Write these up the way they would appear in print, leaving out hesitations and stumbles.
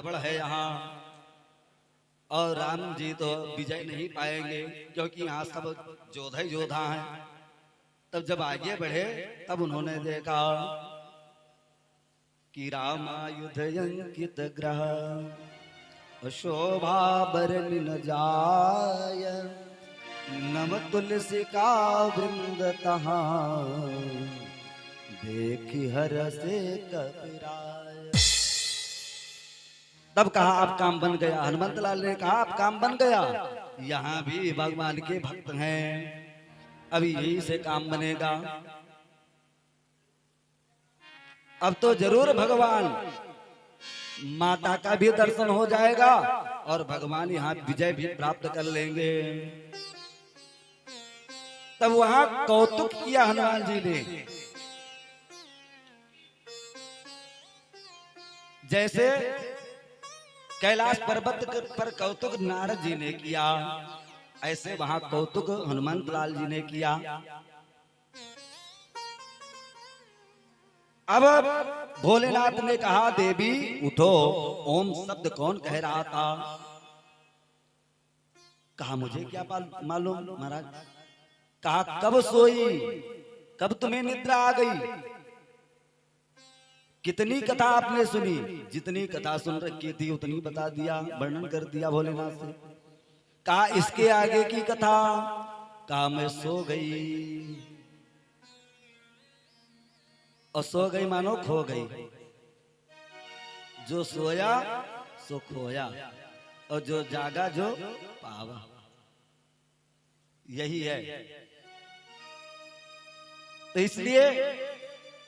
गड़बड़ है यहाँ और राम जी तो विजय नहीं पाएंगे क्योंकि यहाँ सब योद्धा ही योद्धा हैं। तब जब आगे बढ़े तब उन्होंने देखा कि रामायुध अंकित ग्रह शोभा बरन न जाय, नम तुलसी का वृंद तहाँ देखी हर से कबीराय। तब कहा आप काम बन गया। हनुमंत लाल ने कहा आप काम बन गया। यहाँ भी भगवान के भक्त हैं, अभी यही से काम बनेगा। अब तो जरूर भगवान माता का भी दर्शन हो जाएगा और भगवान यहाँ विजय भी प्राप्त कर लेंगे। तब वहां कौतुक किया हनुमान जी ने, जैसे कैलाश पर्वत पर कौतुक नारद जी ने किया, ऐसे वहां कौतुक हनुमंत लाल जी ने किया। अब भोलेनाथ ने कहा देवी उठो, ओम शब्द कौन कह रहा था? कहा मुझे क्या मालूम महाराज। कहा कब सोई, कब तुम्हें निद्रा आ गई? कितनी कथा आपने सुनी? जितनी कथा सुन रखी थी उतनी बता दिया, वर्णन कर दिया भोलेनाथ से। कहा इसके आगे की कथा? कहा मैं सो गई। और सो गई मानो खो गई। जो सोया सो खोया और जो जागा जो पावा, यही है। तो इसलिए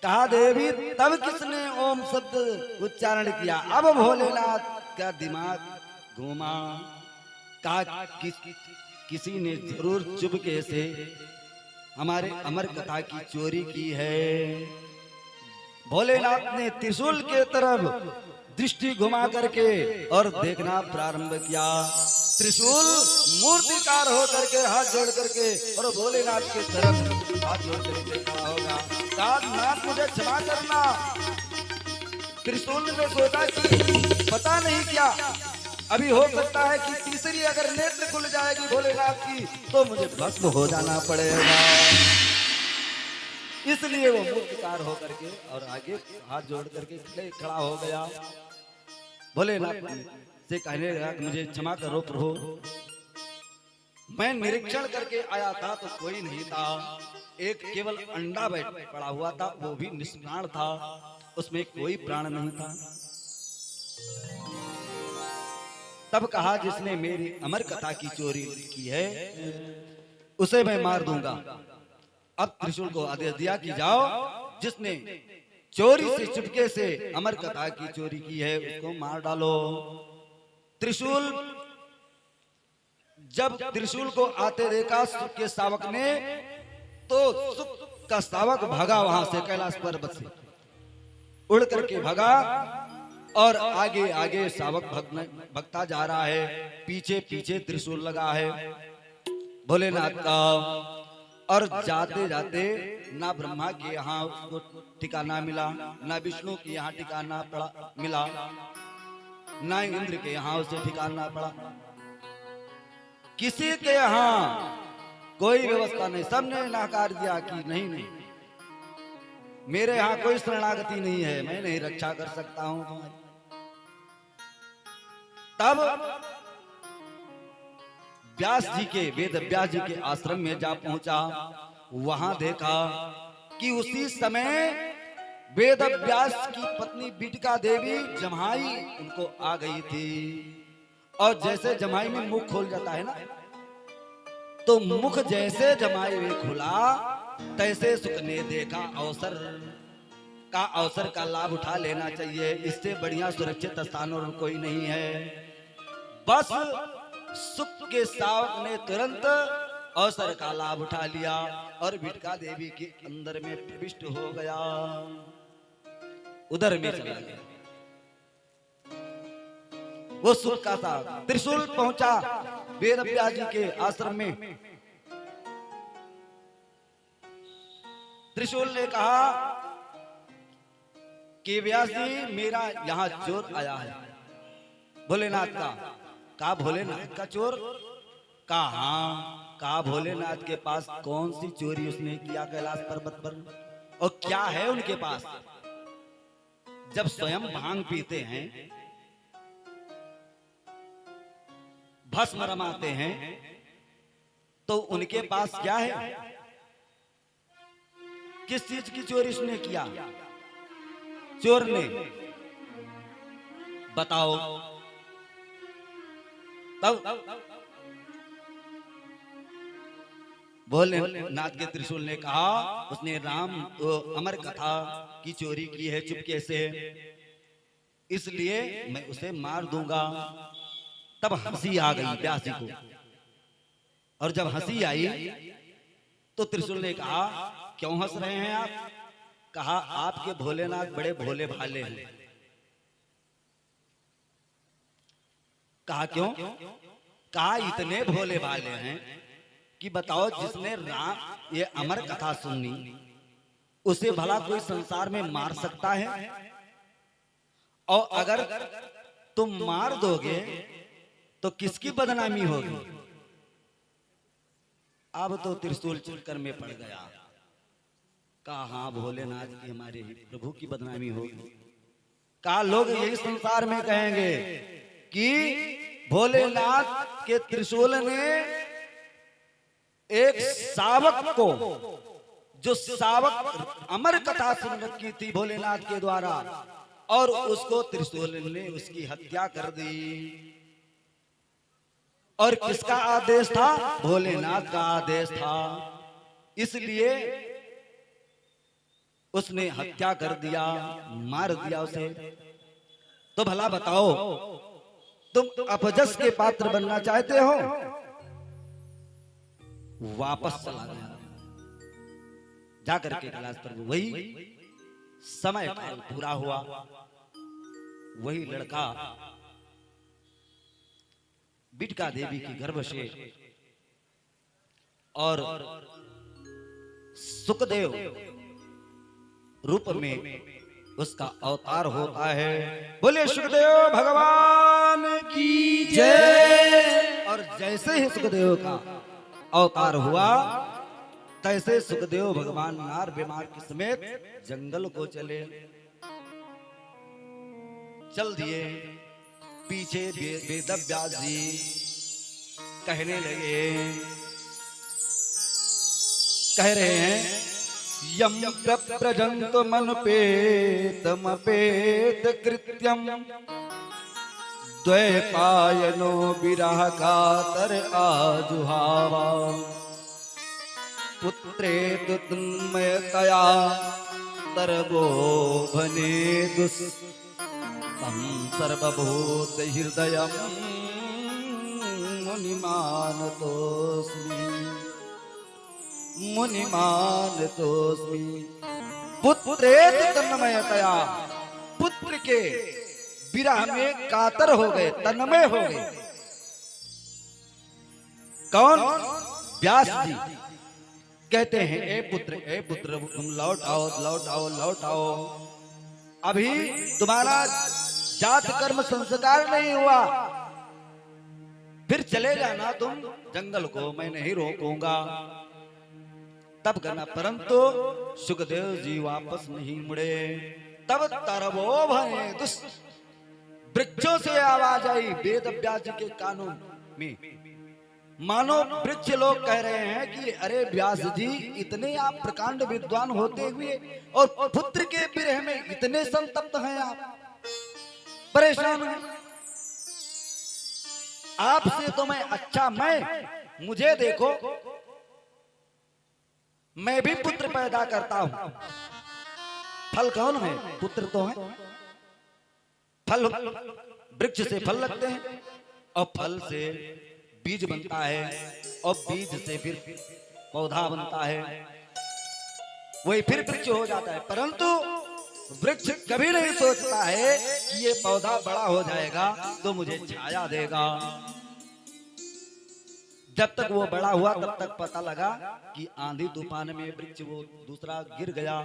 कहा देवी तब किसने ओम शब्द उच्चारण किया? अब भोलेनाथ का दिमाग घूमा। कहा किसी ने जरूर चुपके से हमारे अमर कथा की चोरी की है। भोलेनाथ ने त्रिशूल के तरफ दृष्टि घुमा करके और देखना प्रारंभ किया। त्रिशूल मूर्तिकार हो करके हाथ जोड़ करके और भोलेनाथ के तरफ हाथ जोड़ करके खड़ा होगा। नाथ मुझे क्षमा करना। त्रिशूल ने सोचा कि पता नहीं क्या अभी हो सकता है कि तीसरी अगर नेत्र खुल जाएगी भोलेनाथ की तो मुझे भस्म हो जाना पड़ेगा। इसलिए वो मूर्तिकार होकर के और आगे हाथ जोड़ करके खड़ा हो गया। भोलेनाथ से कहने लगा कि मुझे क्षमा करो प्रभु, मैं निरीक्षण करके आया था तो कोई नहीं था, एक केवल अंडा बैठ पड़ा हुआ था, वो भी निष्प्राण था, उसमें कोई प्राण नहीं था। तब कहा जिसने मेरी अमर कथा की चोरी की है उसे मैं मार दूंगा। अब त्रिशूल को आदेश दिया कि जाओ, जिसने चोरी से चुपके से अमर कथा की चोरी की है उसको मार डालो। त्रिशूल जब त्रिशूल को आते देखा सुख के शावक ने तो सुख का शावक भागा वहां से, कैलाश पर्वत से उड़ करके भागा और आगे आगे शावक भगता जा रहा है, पीछे पीछे त्रिशूल लगा है भोलेनाथ का। और जाते जाते ना ब्रह्मा के यहाँ उसको ठिकाना मिला, ना विष्णु के यहाँ ठिकाना मिला, ना इंद्र के यहाँ उसे ठिकाना पड़ा, किसी के यहाँ कोई व्यवस्था नहीं। सबने नकार दिया कि नहीं नहीं, मेरे यहाँ कोई शरणागति नहीं है, मैं नहीं रक्षा कर सकता हूं तुम्हारी। तब व्यास जी के, वेद व्यास जी के आश्रम में जा पहुंचा। वहां देखा कि उसी समय वेद व्यास की पत्नी बिटिका देवी जमाई उनको आ गई थी। और जैसे जमाई में मुख खोल जाता है ना, तो मुख जैसे जमाई में खुला तैसे सुख ने देखा अवसर का लाभ उठा लेना चाहिए। इससे बढ़िया सुरक्षित स्थान और कोई नहीं है। बस सुख के शावक ने तुरंत अवसर का लाभ उठा लिया और बिटिका देवी के अंदर में प्रविष्ट हो गया, उधर में चला गया। वो सुख का था। त्रिशूल पहुंचा वेद व्यास जी के आश्रम में। त्रिशूल ने कहा कि व्यास जी मेरा यहाँ चोर आया है, भोलेनाथ का। कहा भोलेनाथ का चोर? कहा हाँ। कहा भोलेनाथ के पास कौन सी चोरी उसने किया कैलाश पर्वत पर, और क्या है उनके पास? जब स्वयं भांग पीते हैं, भस्म रमाते हैं, तो उनके पास क्या है? किस चीज की चोरी उसने किया? चोर ने बताओ। तब भोलेनाथ के त्रिशूल ने कहा उसने राम अमर कथा की चोरी की है चुपके से, इसलिए मैं उसे मार दूंगा। तब हंसी आ गई व्यासी को, और जब हंसी आई तो त्रिशूल ने कहा क्यों हंस रहे हैं आप? कहा आपके भोलेनाथ बड़े भोले भाले हैं। कहा क्यों? कहा इतने भोले भाले हैं कि बताओ जिसने राम ये अमर कथा सुननी उसे भला कोई संसार में मार सकता है? और अगर तुम मार दोगे तो किसकी बदनामी होगी? अब तो त्रिशूल चक्कर में पड़ गया। कहा हाँ भोलेनाथ की हमारे प्रभु की बदनामी होगी। कहा लोग यही संसार में कहेंगे कि भोलेनाथ के त्रिशूल ने एक सावक को, जो सावक अमर कथा सुन रखी थी भोलेनाथ के द्वारा, और उसको त्रिशूल ने उसकी हत्या कर दी। और किसका आदेश था? भोलेनाथ का आदेश था, इसलिए उसने हत्या कर दिया, मार दिया उसे। तो भला बताओ तुम अपजस के पात्र बनना चाहते हो? वापस चला गया जाकर के कैलाश पर। वही समय काल पूरा हुआ, वही लड़का बिटका देवी की गर्भ से और सुखदेव रूप में उसका अवतार होता है। बोले सुखदेव भगवान की जय। और जैसे ही सुखदेव का अवतार हुआ, तैसे सुखदेव भगवान नार बीमार के समेत जंगल को चल दिए। पीछे वेदव्यास जी कहने लगे, कह रहे हैं यम प्रजंत मनुपेतमपेत कृत्यम द्वैपायनो विरह कातर आजुहावा पुत्रे तन्मयतया तरबो भने दुस तम सर्वभूत हृदयम मुनिमानतोस्मि मुनिमानतोस्मि। पुत्रेत तन्मयतया, पुत्र के विरह में कातर हो गए, तन्मय हो गए। कौन? व्यास जी कहते हैं ए पुत्र तुम लौट आओ, लौट आओ, लौट आओ। अभी तुम्हारा जात कर्म संस्कार नहीं हुआ, फिर चले जाना तुम जंगल को, मैं नहीं रोकूंगा। तब करना, परंतु सुखदेव जी वापस नहीं मुड़े। तब तरबो भने दुष्ट, वृक्षों से आवाज आई वेदव्यास जी के कानों में। मानो वृक्ष लोग कह रहे हैं कि अरे व्यास जी, इतने आप प्रकांड विद्वान होते हुए और पुत्र के विरह में इतने संतप्त हैं, आप परेशान हैं। आपसे तो मैं अच्छा, मुझे देखो, मैं भी पुत्र पैदा करता हूं। फल कौन है? पुत्र तो है। फल, वृक्ष से फल लगते हैं और फल से बीज बनता है और बीज से फिर पौधा बनता है, वही फिर वृक्ष हो जाता है। परंतु वृक्ष कभी नहीं सोचता है कि ये पौधा बड़ा हो जाएगा तो मुझे छाया देगा। जब तक वो बड़ा हुआ तब तक पता लगा कि आंधी तूफान में वृक्ष वो दूसरा गिर गया,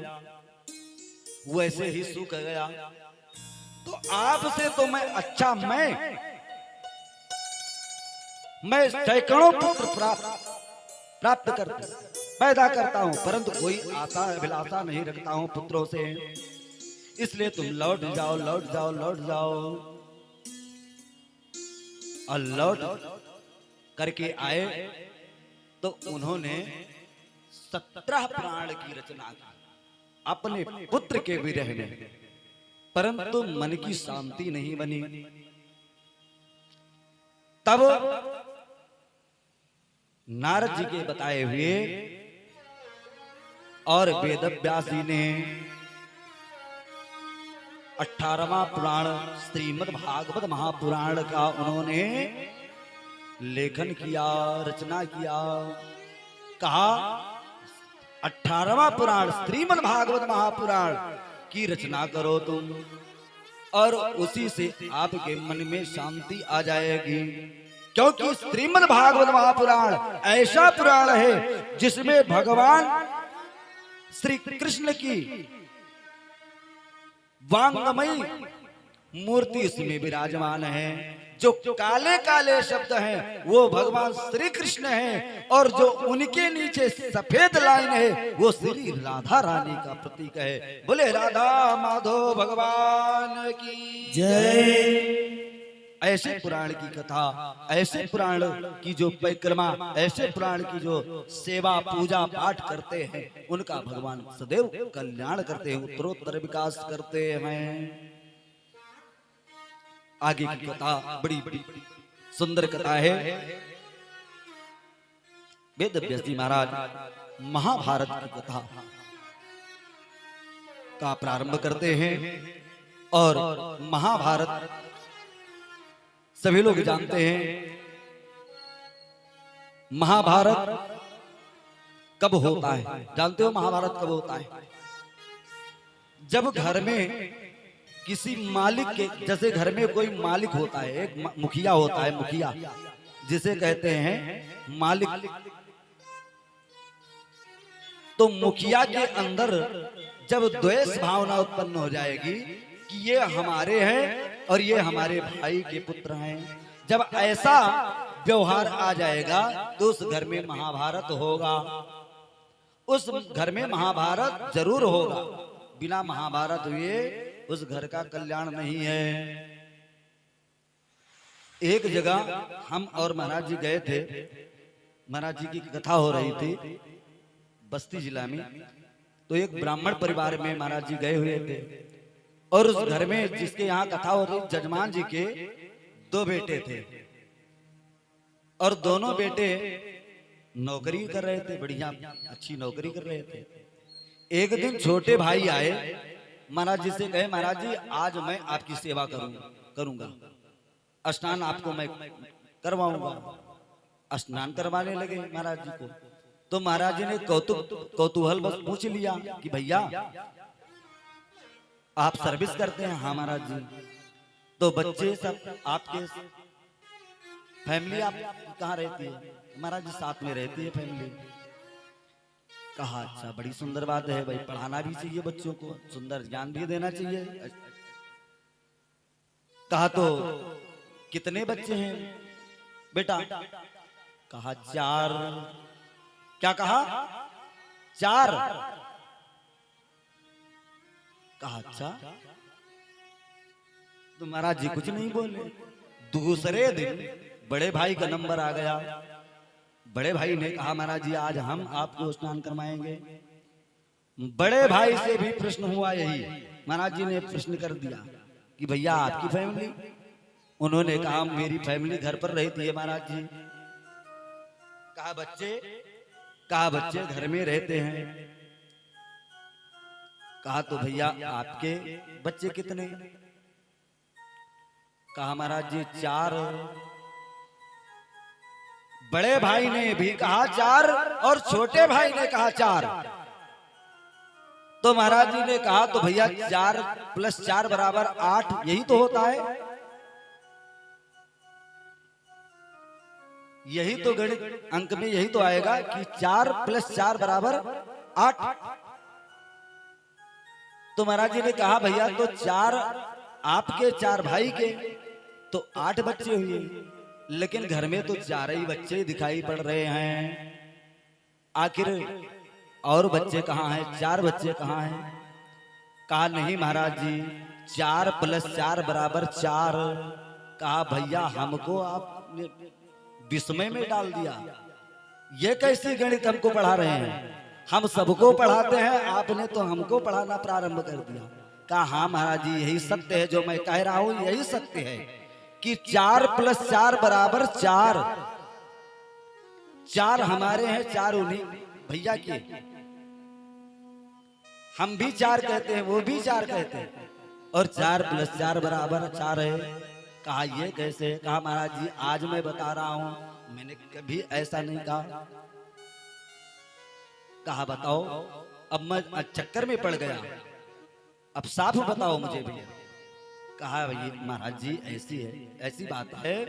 वैसे ही सूख गया। तो आपसे तो मैं अच्छा, मैं सैकड़ों पुत्र प्राप्त पैदा करता हूं, परंतु कोई आशा अभिलाषा नहीं रखता हूं पुत्रों से। इसलिए तुम लौट जाओ, लौट जाओ, लौट जाओ। और लौट करके आए तो उन्होंने 17 पुराण की रचना की अपने पुत्र के विरह में, परंतु मन की शांति नहीं बनी। तब नारद जी के बताए हुए और वेदव्यास जी ने 18वां पुराण श्रीमद् भागवत महापुराण का उन्होंने लेखन किया, रचना किया। कहा 18वां पुराण श्रीमद् भागवत महापुराण की रचना करो तुम, और उसी से आपके मन में शांति आ जाएगी। क्योंकि श्रीमद् भागवत महापुराण ऐसा पुराण है जिसमें भगवान श्री कृष्ण की वांगमयी मूर्ति इसमें विराजमान है। जो काले काले शब्द हैं वो भगवान श्री कृष्ण हैं, और जो उनके नीचे सफेद लाइन है वो श्री राधा रानी का प्रतीक है। बोले राधा माधव भगवान की जय। ऐसे पुराण की कथा, ऐसे पुराण की जो परिक्रमा, ऐसे पुराण की जो सेवा पूजा पाठ करते हैं, उनका भगवान सदैव कल्याण करते हैं, उत्तरोत्तर विकास करते हैं। आगे की कथा बड़ी बड़ी सुंदर कथा है। वेदव्यास जी महाराज महाभारत की कथा का प्रारंभ करते हैं। और महाभारत सभी लोग जानते हैं, महाभारत कब होता है? जानते हो महाभारत कब होता है? जब घर में किसी मालिक के, जैसे घर में कोई मालिक होता है, एक मुखिया होता है, मुखिया जिसे कहते हैं मालिक। तो मुखिया के अंदर जब द्वेष भावना उत्पन्न हो जाएगी कि ये हमारे हैं और ये हमारे भाई के पुत्र हैं, जब ऐसा व्यवहार आ जाएगा तो उस घर में महाभारत होगा, उस घर में महाभारत जरूर होगा। बिना महाभारत हुए उस घर का कल्याण नहीं है। एक जगह हम और महाराज जी गए थे, महाराज जी की कथा हो रही थी बस्ती जिला में। तो एक ब्राह्मण परिवार में महाराज जी गए हुए थे, और उस घर में जिसके यहाँ कथा हो रही, जजमान जी के 2 बेटे थे, और दोनों बेटे नौकरी कर रहे थे, बढ़िया अच्छी नौकरी कर रहे थे। एक दिन छोटे भाई आए, महाराज जी से कहे महाराज जी आज मैं आपकी सेवा करूंगा, स्नान आपको मैं करवाऊंगा। स्नान करवाने लगे महाराज जी को। तो महाराज जी ने कौतूहल बस पूछ लिया कि भैया आप सर्विस करते हैं? हाँ महाराज जी। तो बच्चे सब आपके, फैमिली आप कहाँ रहती है? महाराज जी साथ में रहती है फैमिली। कहा अच्छा बड़ी सुंदर बात है भाई, पढ़ाना भी चाहिए बच्चों को, सुंदर ज्ञान भी देना चाहिए। कहा तो कितने बच्चे हैं बेटा? कहा 4। क्या कहा? 4। कहा अच्छा। तो महाराज जी कुछ नहीं बोले। दूसरे दिन बड़े भाई का नंबर आ गया। बड़े भाई ने कहा महाराज जी आज हम आपको स्नान करवाएंगे। बड़े भाई से भी प्रश्न हुआ यही, महाराज जी ने प्रश्न कर दिया कि भैया आपकी फैमिली? उन्होंने कहा मेरी फैमिली घर पर रहती है महाराज जी। कहा बच्चे? कहा बच्चे घर में रहते हैं। कहा तो भैया आपके बच्चे कितने? कहा महाराज जी 4। बड़े भाई ने भी कहा 4 और छोटे भाई ने कहा 4। तो महाराज जी ने कहा तो भैया 4 + 4 = 8, यही तो होता है, यही तो गणित अंक में यही तो आएगा कि 4 + 4 = 8। तो महाराज जी ने कहा भैया तो 4 आपके 4 भाई के तो 8 बच्चे हुए, लेकिन घर में तो 4 ही बच्चे दिखाई पड़ रहे हैं, आखिर और बच्चे कहाँ हैं? 4 बच्चे कहाँ हैं? कहा नहीं महाराज जी, 4 + 4 = 4। कहा भैया हमको आपने विस्मय में डाल दिया, ये कैसी गणित हमको पढ़ा रहे हैं? हम सबको पढ़ाते हैं, आपने तो हमको पढ़ाना प्रारंभ कर दिया। कहा हाँ महाराज जी, यही सत्य है जो मैं कह रहा हूं, यही सत्य है कि 4 + 4 = 4। 4 हमारे हैं, 4 उन्हीं भैया के। हम भी 4 कहते हैं, वो भी 4 कहते हैं, और 4 + 4 = 4 है। कहा ये कैसे? कहा महाराज जी आज मैं बता रहा हूं, मैंने कभी ऐसा नहीं कहा। कहा बताओ। अब मैं चक्कर में पड़ गया, अब साफ बताओ मुझे भी। कहा ये महाराज जी ऐसी है, ऐसी बात है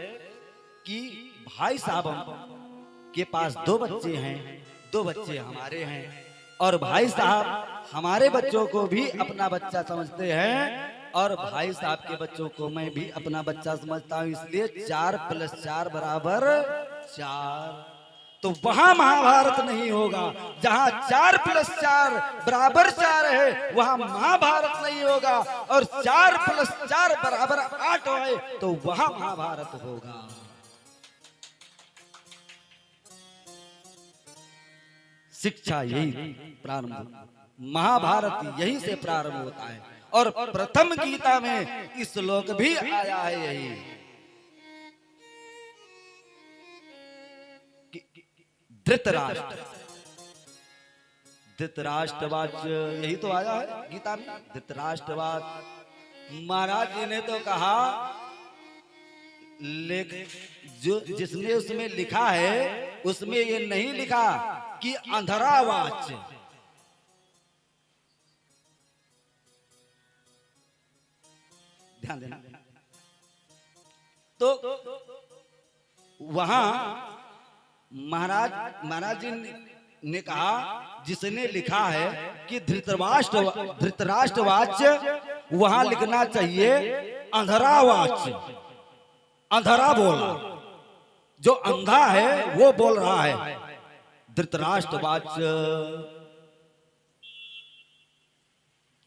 कि भाई साहब के पास 2 बच्चे हैं, 2 बच्चे हमारे हैं, और भाई साहब हमारे बच्चों को भी अपना बच्चा समझते हैं, और भाई साहब के बच्चों को मैं भी अपना बच्चा समझता हूं, इसलिए 4 + 4 = 4। तो वहां महाभारत नहीं होगा। जहां 4 + 4 = 4 है, वहां महाभारत नहीं होगा। और 4 + 4 = 8 है, तो वहां महाभारत होगा। शिक्षा यही प्रारंभ, महाभारत यही से प्रारंभ होता है। और प्रथम गीता में श्लोक भी आया है यही, धृतराष्ट्र, धृतराष्ट्रवाच, यही तो आया है गीता में, धृतराष्ट्रवाच। महाराज जी ने तो कहा, जो जिसने उसमें लिखा है उसमें ये नहीं लिखा कि अंधरावाच। ध्यान देना। तो वहां महाराज जी ने कहा, जिसने लिखा है कि धृतराष्ट्रवाच, वहां लिखना चाहिए अंधरावाच। अंधरा बोला, जो अंधा है वो बोल रहा है। धृतराष्ट्रवाच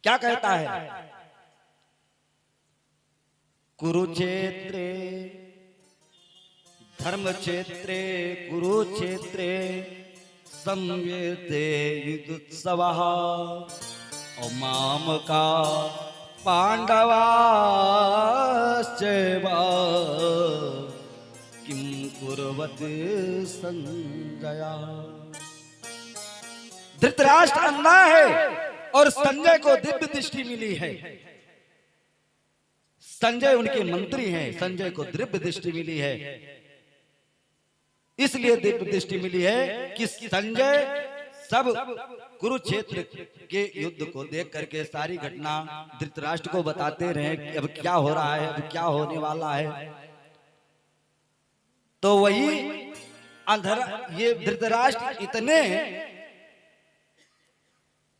क्या कहता है? कुरुक्षेत्रे धर्मक्षेत्रे कुरुक्षेत्रे संवेते युद्धोत्सवः मामका पांडवाश्चैव किं कुर्वते संजय। धृतराष्ट्र अंधा है और संजय को दिव्य दृष्टि मिली है। संजय उनके मंत्री हैं, संजय को दिव्य दृष्टि मिली है। इसलिए दिव्य दृष्टि मिली है कि संजय सब कुरुक्षेत्र के युद्ध को देख करके सारी घटना धृतराष्ट्र को बताते रहे कि अब क्या हो रहा है, अब क्या होने वाला है। तो वही अंधरा, ये धृतराष्ट्र इतने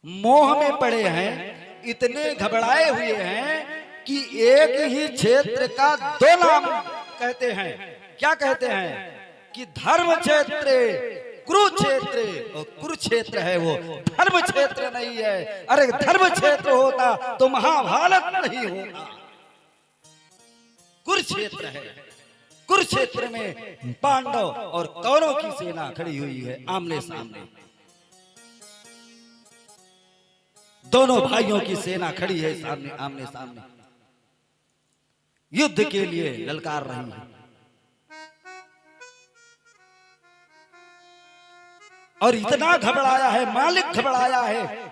मोह में पड़े हैं, इतने घबराए हुए हैं कि एक ही क्षेत्र का 2 नाम कहते हैं। क्या कहते हैं? कि धर्म क्षेत्र कुरुक्षेत्र, और कुरुक्षेत्र है वो, धर्म क्षेत्र नहीं है। अरे धर्म क्षेत्र होता तो महाभारत नहीं होता। कुरुक्षेत्र है, कुरुक्षेत्र में पांडव और कौरव की सेना खड़ी हुई है आमने सामने। दोनों भाइयों की सेना खड़ी है सामने, आमने सामने, युद्ध के लिए ललकार रही है। और इतना घबराया है मालिक, घबराया है,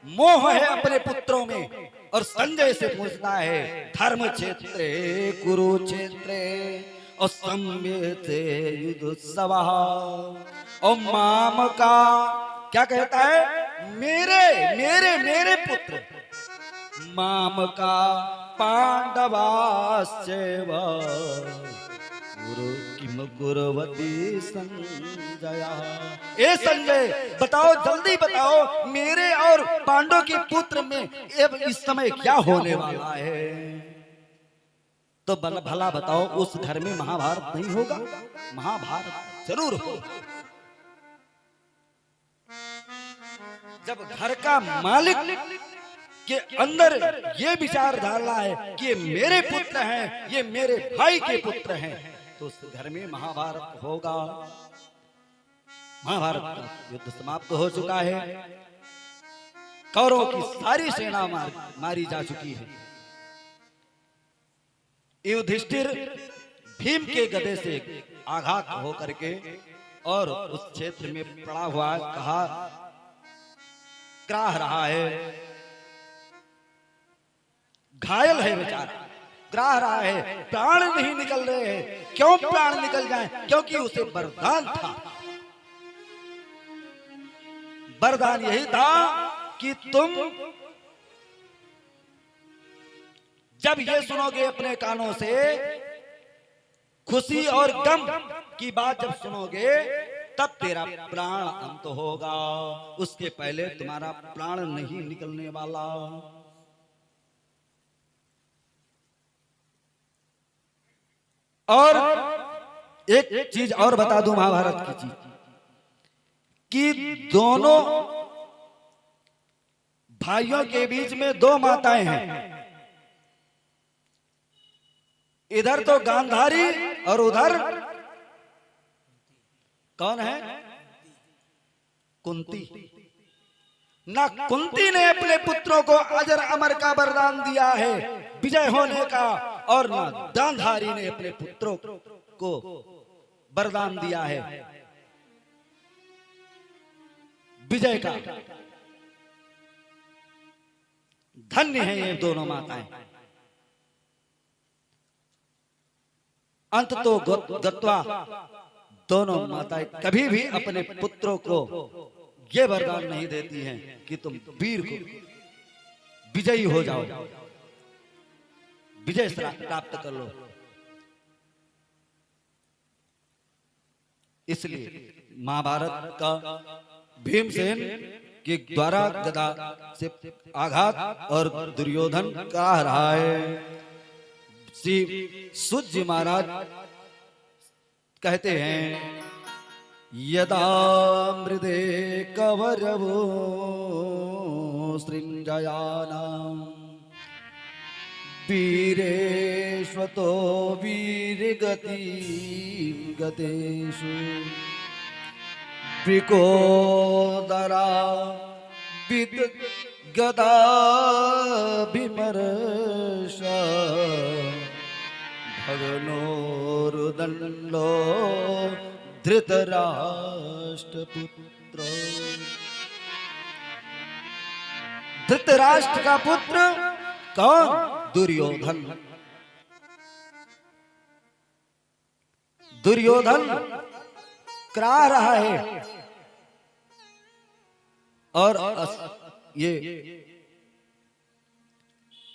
मोह है अपने पुत्रों में। और संजय से पूछता है, धर्म क्षेत्र कुरुक्षेत्र और संवेते युद्धोत्सवः और माम का, क्या कहता है? मेरे मेरे मेरे पुत्र माम का पांडवाश्चैव किम कुर्वति संजय। ए संजय बताओ, जल्दी बताओ, मेरे और पांडव के पुत्र में इस समय क्या होने वाला है? तो भला बताओ उस घर में महाभारत नहीं होगा? महाभारत जरूर होगा। जब घर का मालिक के अंदर ये विचारधारा है कि ये मेरे पुत्र हैं, ये मेरे भाई के पुत्र हैं, तो उस घर में महाभारत होगा। महाभारत का युद्ध समाप्त हो चुका है। कौरवों की सारी सेना मारी जा चुकी है। युधिष्ठिर भीम के गदे से आघात होकर के और उस क्षेत्र में पड़ा हुआ कहा कराह रहा है, घायल है बेचारा, कराह रहा है, प्राण नहीं निकल रहे हैं। क्यों प्राण निकल जाएं? क्योंकि उसे वरदान था। वरदान यही था कि तुम जब ये सुनोगे अपने कानों से, खुशी और गम की बात जब सुनोगे, तब तेरा प्राण अंत होगा। उसके पहले तुम्हारा प्राण नहीं निकलने वाला। और एक चीज और बता दूं महाभारत की चीज, कि दोनों भाइयों के बीच में दो माताएं हैं। इधर तो गांधारी और उधर कौन है? कुंती। ना कुंती ने अपने पुत्रों को अजर अमर का वरदान दिया है विजय होने का, और ना गांधारी ने अपने पुत्रों को वरदान दिया है विजय का। धन्य है ये दोनों माताएं। अंत तो गत्वा दोनों माताएं कभी भी अपने पुत्रों को ये वरदान नहीं देती हैं कि तुम वीर को विजयी हो जाओ, विजय प्राप्त कर लो। इसलिए महाभारत का भीमसेन के द्वारा गदा से आघात और दुर्योधन कह रहा है। श्री सूत जी महाराज कहते हैं, यदा मृदे कवरवो सृंजयानां वीरेश्वतो वीरगति गतेषु प्रिकोदरा विद गदा विमर्श भगनोरुदंडो धृतराष्ट्रपुत्र। धृतराष्ट्र का पुत्र कौन? दुर्योधन। दुर्योधन करा रहा है और ये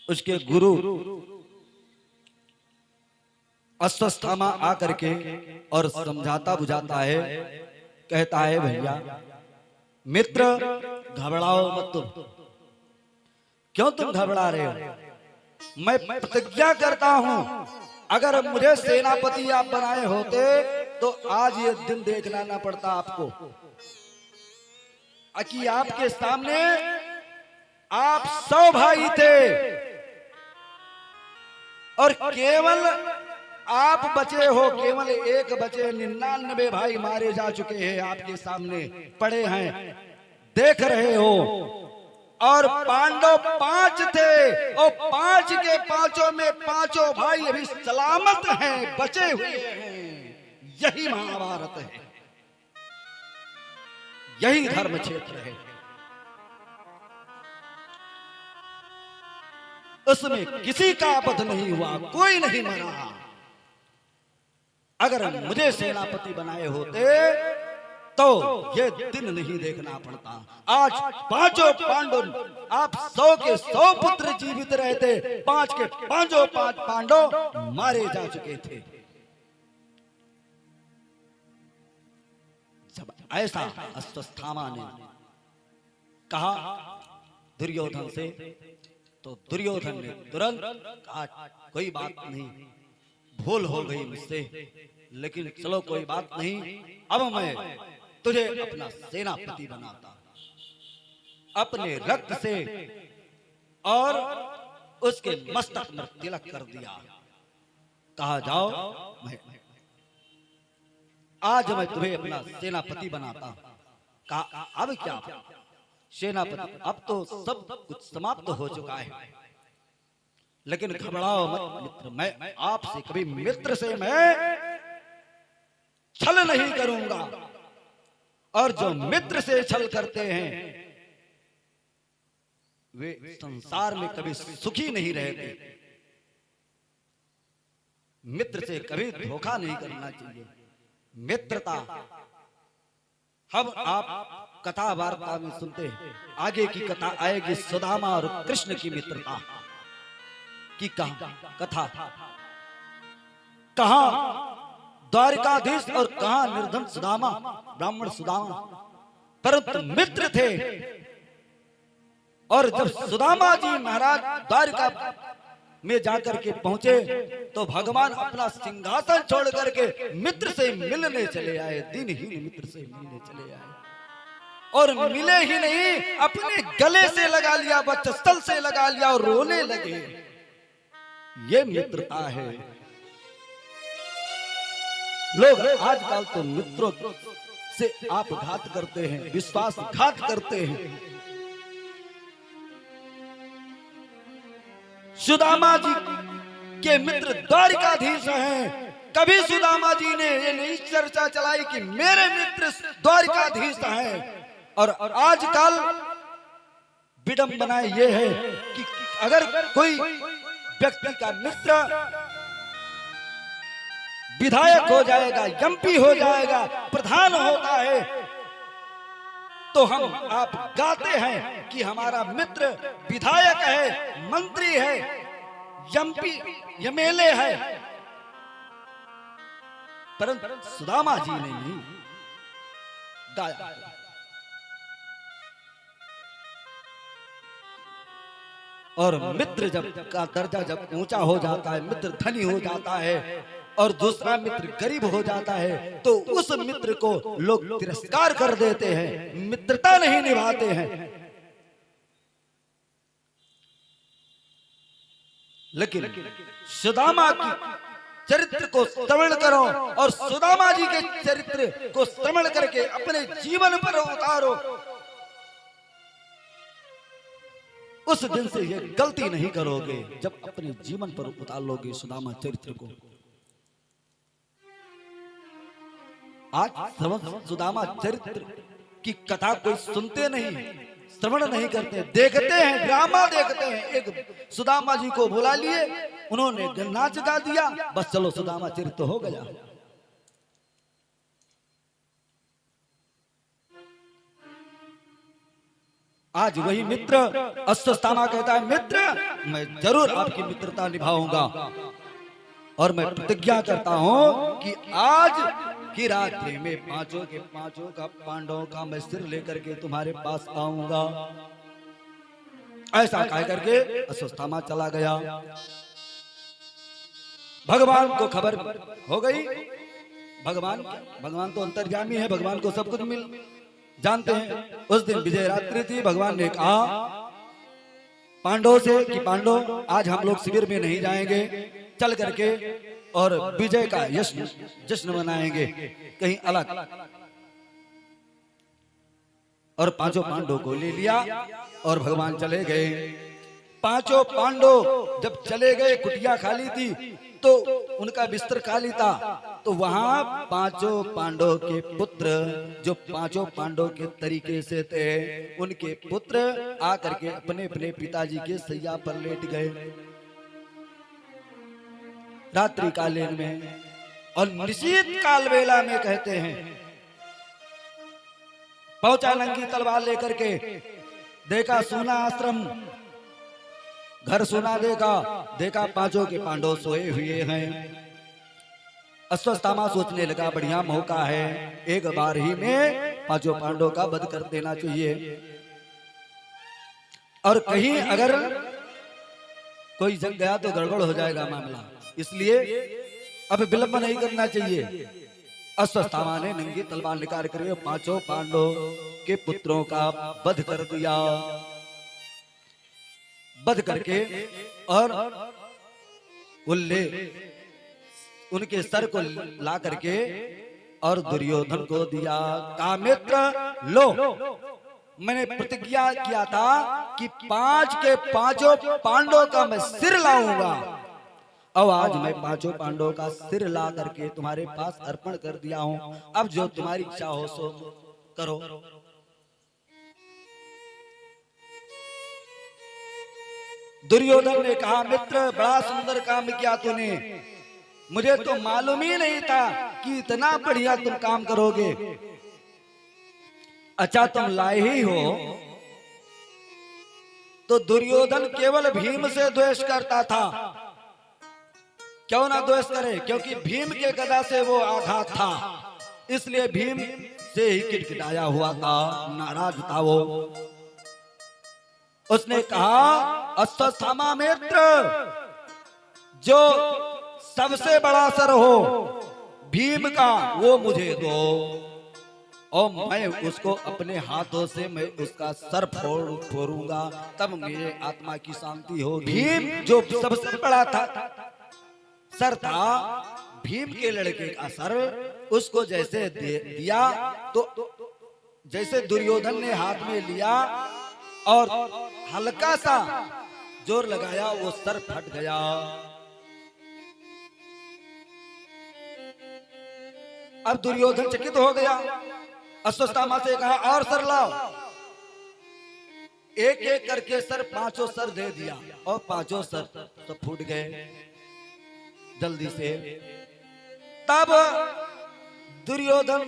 उसके गुरु अश्वस्थामा आकर के और समझाता बुझाता है, कहता है भैया मित्र घबराओ मत तुम। क्यों तुम घबरा रहे हो? मैं प्रतिज्ञा करता हूं, अगर मुझे सेनापति आप बनाए होते तो आज ये दिन देखना ना पड़ता आपको, कि आपके सामने आप 100 भाई थे और केवल आप बचे हो, केवल एक बचे। 99 भाई मारे जा चुके हैं, आपके सामने पड़े हैं, देख रहे हो। और पांडव 5 थे और 5 के पांचों में पांचों भाई अभी सलामत हैं, बचे हुए हैं। यही महाभारत है, यही धर्म क्षेत्र है। उसमें किसी का वध नहीं हुआ, कोई नहीं मरा। अगर मुझे सेनापति बनाए होते तो ये दिन नहीं देखना पड़ता। आज पांचों पांडव, आप 100 के 100 पुत्र जीवित रहते, 5 के पांचों पांडव मारे जा चुके थे। जब ऐसा अश्वस्थामा ने कहा दुर्योधन से, तो दुर्योधन ने तुरंत कहा कोई बात नहीं, भूल हो गई मुझसे, लेकिन चलो कोई बात नहीं। अब मैं तुझे अपना सेनापति बनाता, अपने रक्त से और उसके मस्तक में तिलक कर दिया। कहा जाओ, मैं आज मैं तुम्हें अपना सेनापति बनाता। कहा अब क्या सेनापति, अब तो सब कुछ समाप्त हो चुका है, लेकिन घबराओ मत मित्र, मैं आपसे कभी मित्र से मैं छल नहीं करूंगा। और जो मित्र से छल करते हैं वे संसार में कभी सुखी नहीं रहते। मित्र से कभी धोखा नहीं करना चाहिए। मित्रता हम आप कथा वार्ता में सुनते हैं, आगे की कथा आएगी सुदामा और कृष्ण की मित्रता की कथा। कहां द्वारिकाधीश और कहां निर्धन सुदामा, ब्राह्मण सुदामा, परंतु मित्र थे। और जब सुदामा जी महाराज द्वारिका में जाकर के पहुंचे तो भगवान अपना सिंहासन छोड़ करके मित्र से मिलने चले आए। दिनहीन मित्र से मिलने चले आए और मिले ही नहीं, अपने गले से लगा लिया, वक्षस्थल से लगा लिया और रोने लगे। ये मित्रता है। लोग आजकल तो मित्रों से आप घात करते हैं, विश्वासघात करते हैं। सुदामा जी के मित्र द्वारिकाधीश हैं। कभी सुदामा जी ने ये नहीं चर्चा चलाई कि मेरे मित्र द्वारिकाधीश हैं। और आजकल विडंबना ये है कि अगर कोई व्यक्ति का मित्र विधायक हो जाएगा, एमपी हो जाएगा, प्रधान होता है, तो हम आप गाते हैं कि हमारा मित्र विधायक है, मंत्री है, एमपी एमएलए है। परंतु सुदामा जी ने नहीं गाया। और मित्र जब का दर्जा जब ऊंचा हो जाता है, मित्र धनी हो जाता है और दूसरा मित्र गरीब हो जाता है, तो उस मित्र को लोग तिरस्कार कर देते हैं, मित्रता नहीं निभाते हैं। लेकिन सुदामा की चरित्र को श्रवण करो और सुदामा जी के चरित्र को श्रवण करके अपने जीवन पर उतारो। उस दिन से ये गलती नहीं करोगे जब अपने जीवन पर उतार लोगे सुदामा चरित्र को। आज सुदामा चरित्र की कथा कोई सुनते नहीं, श्रवण नहीं करते, देखते हैं, ड्रामा देखते हैं। एक सुदामा जी को बुला लिए, उन्होंने नाच गा दिया, बस चलो सुदामा चरित्र हो गया। आज वही मित्र अश्वत्थामा कहता है, मित्र मैं जरूर आपकी मित्रता निभाऊंगा और मैं प्रतिज्ञा करता हूं कि आज की रात्रि में पांचों के पांचों का पांडवों का मैं सिर लेकर के तुम्हारे पास आऊंगा। ऐसा कह करके अश्वत्थामा चला गया। भगवान को खबर हो गई। भगवान तो अंतर्यामी है, भगवान को सब कुछ मिल जानते हैं। उस दिन विजय रात्रि थी। भगवान ने कहा पांडवों से कि पांडव आज हम लोग शिविर में नहीं जाएंगे, चल करके और विजय का जश्न मनाएंगे कहीं अलग। और पांचों पांडवों को ले लिया और भगवान चले गए। पांचों पांडव जब चले गए, कुटिया खाली थी तो उनका बिस्तर खाली था, तो वहां पांचों पांडव के पुत्र जो पांचों पांडव के तरीके से थे, उनके पुत्र आकर के अपने अपने पिताजी के सैया पर लेट गए रात्रि कालीन में। और निशीत काल वेला में कहते हैं पहुंचा नंगी तलवार लेकर के, देखा सूना आश्रम, घर सुना देखा पांचों के पांडव सोए हुए हैं। अश्वत्थामा सोचने लगा बढ़िया मौका है, एक बार ही में पांचों पांडवों का वध कर देना चाहिए। और कहीं अगर कोई जग गया तो गड़बड़ हो जाएगा मामला, इसलिए अब विलंब नहीं करना चाहिए। अश्वत्थामा ने नंगी तलवार निकाल कर पांचों पांडवों के पुत्रों का वध कर दिया। वध करके और उनके सर को ला करके और दुर्योधन को दिया। कहा मित्र लो, मैंने प्रतिज्ञा किया था कि 5 के 5 पांडवों का मैं सिर लाऊंगा। अब आज मैं 5 पांडवों का सिर ला करके तुम्हारे पास अर्पण कर दिया हूं। अब जो तुम्हारी इच्छा हो सो करो। दुर्योधन ने कहा मित्र बड़ा सुंदर काम किया तूने, मुझे तो मालूम ही नहीं था कि इतना बढ़िया तुम काम करोगे। अच्छा तुम लाए ही हो। तो दुर्योधन केवल भीम से द्वेष करता था। क्यों ना द्वेष करे, क्योंकि भीम के गदा से वो आघात था, इसलिए भीम से ही किटकिटाया हुआ था, नाराज था वो। उसने कहा अश्वत्थामा मित्र, जो सबसे बड़ा सर हो भीम का वो मुझे दो और मैं उसको अपने हाथों से मैं उसका सर फोड़ूंगा, तब मेरे आत्मा की शांति होगी। भीम जो सबसे बड़ा था सर था, भीम के लड़के का सर उसको जैसे दिया तो जैसे दुर्योधन ने हाथ में लिया और हल्का सा जोर लगाया, वो सर फट गया। अब दुर्योधन चकित हो गया। अश्वत्थामा से कहा और सर लाओ। एक एक करके सर 5 सर दे दिया और 5 सर तो फूट गए जल्दी से। तब दुर्योधन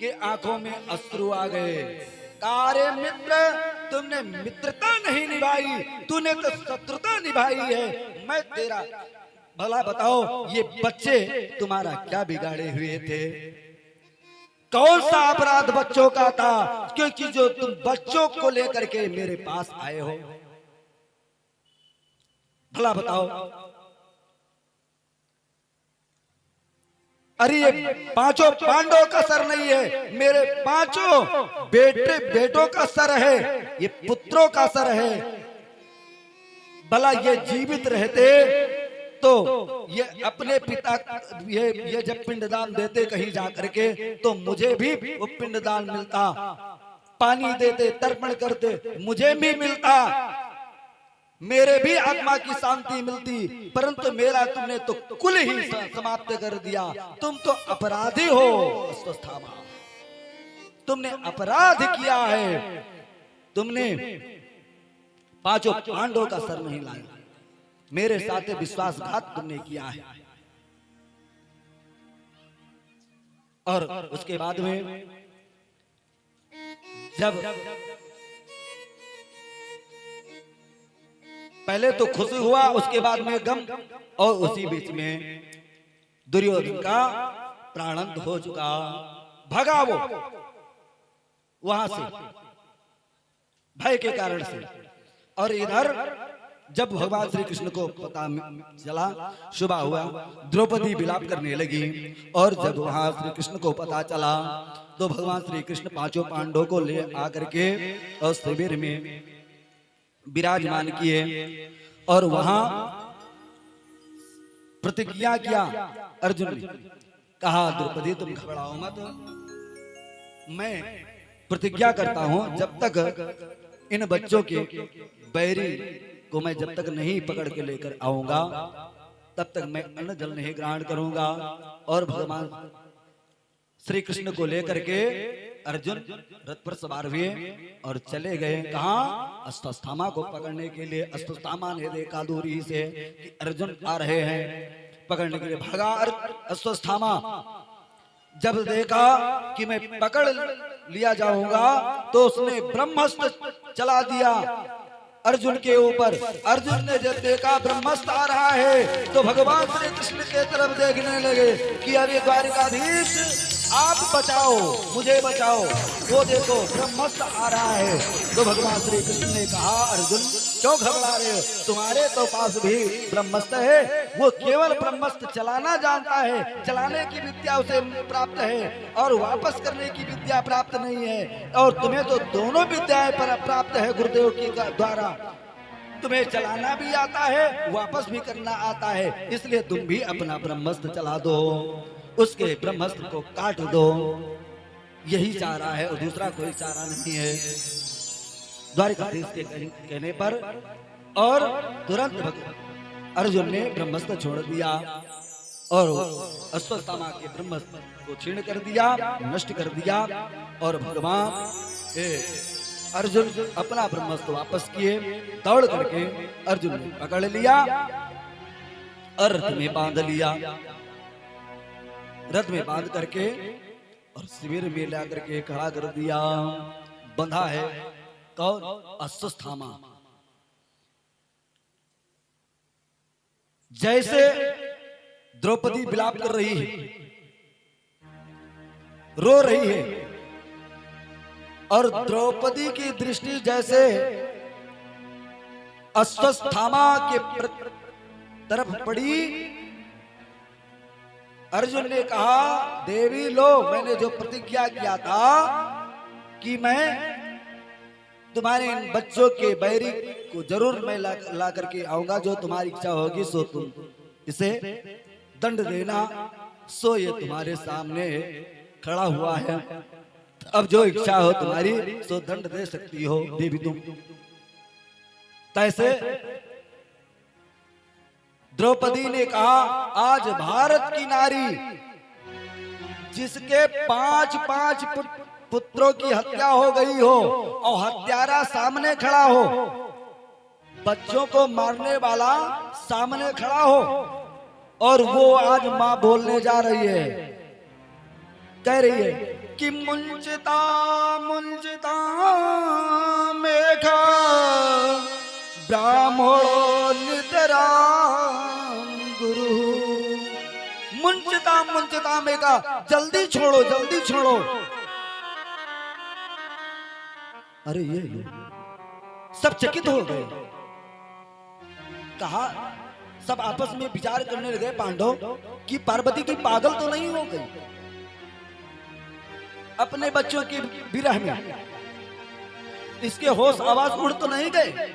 के आंखों में अश्रु आ गए। अरे मित्र, तुमने मित्रता नहीं निभाई, तूने तो शत्रुता निभाई है। मैं तेरा भला बताओ, ये बच्चे तुम्हारा क्या बिगाड़े हुए थे? कौन सा अपराध बच्चों का था, क्योंकि जो तुम बच्चों को लेकर के मेरे पास आए हो? भला बताओ। अरे ये 5 पांडवों का सर नहीं है, मेरे 5 बेटों का सर है, ये पुत्रों का सर है। भला ये जीवित रहते तो ये अपने पिता ये जब पिंडदान देते कहीं जाकर के, तो मुझे भी वो पिंडदान मिलता, पानी देते, तर्पण करते, मुझे भी मिलता, मेरे भी आत्मा की शांति मिलती। परंतु मेरा तुमने तो कुल ही समाप्त कर दिया। तुम तो अपराधी हो अश्वत्थामा, तुमने अपराध किया है। तुमने 5 पांडवों का सर नहीं लाया, मेरे साथ विश्वासघात तुमने किया है। और उसके बाद में जब पहले तो खुशी हुआ, उसके बाद में गम, और उसी बीच में दुर्योधन का प्राणांत हो चुका। भगा वो वहां से भय के कारण से। और इधर जब भगवान श्री कृष्ण को पता चला, सुबह हुआ, द्रौपदी विलाप करने लगी। और जब वहां श्री कृष्ण को पता चला तो भगवान श्री कृष्ण 5 पांडवों को ले आकर के और शिविर में विराजमान किए और वहां प्रतिज्ञा किया। अर्जुन ने कहा द्रौपदी तुम घबराओ मत, मैं प्रतिज्ञा करता हूं जब तक इन बच्चों के बैरी को मैं जब तक नहीं पकड़ के लेकर आऊंगा तब तक मैं अन्न जल नहीं ग्रहण करूंगा। और भगवान श्री कृष्ण को लेकर के अर्जुन रथ पर सवार हुए और चले गए। कहा? अश्वत्थामा को पकड़ने के लिए। अश्वत्थामा ने देखा दूरी से कि अर्जुन आ रहे हैं पकड़ने के लिए, भागा अश्वत्थामा। जब देखा कि मैं पकड़ लिया जाऊंगा तो उसने ब्रह्मास्त्र चला दिया अर्जुन के ऊपर। अर्जुन ने जब देखा ब्रह्मास्त्र आ रहा है तो भगवान श्री कृष्ण के तरफ देखने लगे कि अब ये द्वारिकाधीश आप बचाओ, मुझे बचाओ। वो देखो ब्रह्मस्त्र आ रहा है। तो भगवान श्री कृष्ण ने कहा, अर्जुन क्यों घबरा रहे हो? तुम्हारे तो पास भी ब्रह्मस्त्र है। वो केवल ब्रह्मस्त्र चलाना जानता है, चलाने की विद्या उसे प्राप्त है और वापस करने की विद्या प्राप्त नहीं है। और तुम्हें तो दोनों विद्याएं प्राप्त है गुरुदेव की द्वारा। तुम्हें चलाना भी आता है, वापस भी करना आता है। इसलिए तुम भी अपना ब्रह्मस्त्र चला दो, उसके ब्रह्मस्त्र को काट दो। यही चारा है और दूसरा कोई चारा नहीं है। द्वारिकाधीश के कहने पर और तुरंत अर्जुन ने ब्रह्मस्त्र छोड़ दिया और अश्वत्थामा के ब्रह्मस्त्र को छीन कर दिया, नष्ट कर दिया। और भगवान अर्जुन अपना ब्रह्मस्त्र वापस किए। दौड़ करके अर्जुन ने पकड़ लिया और रथ में बांध लिया। रथ में बांध करके और शिविर में ला करके खड़ा कर दिया। बंधा है कौन? अश्वत्थामा। जैसे द्रौपदी विलाप कर रही है, रो रही है, और द्रौपदी की दृष्टि जैसे अश्वत्थामा के तरफ पड़ी, अर्जुन ने कहा, देवी लो, मैंने जो प्रतिज्ञा किया था कि मैं तुम्हारे इन बच्चों के बैरी को जरूर मैं ला करके आऊंगा। जो तुम्हारी इच्छा होगी सो तुम इसे दंड देना। सो ये तुम्हारे सामने खड़ा हुआ है। अब जो इच्छा हो तुम्हारी सो दंड दे सकती हो देवी तुम। तैसे द्रौपदी ने कहा, आज भारत की नारी जिसके 5-5 पुत्रों की हत्या हो गई हो और हत्यारा सामने खड़ा हो, बच्चों को मारने वाला सामने खड़ा हो, और वो आज मां बोलने जा रही है, कह रही है कि मुंजिता मुंजिता मेघा ब्राह्मणो नितराम गुरु। मुंजिता मुंजिता मेघा, जल्दी छोड़ो, जल्दी छोड़ो। अरे ये सब चकित हो गए। कहा, सब आपस में विचार करने लगे पांडव कि पार्वती की पागल तो नहीं हो गई अपने बच्चों की विरह में, इसके होश आवाज उड़ तो नहीं गए।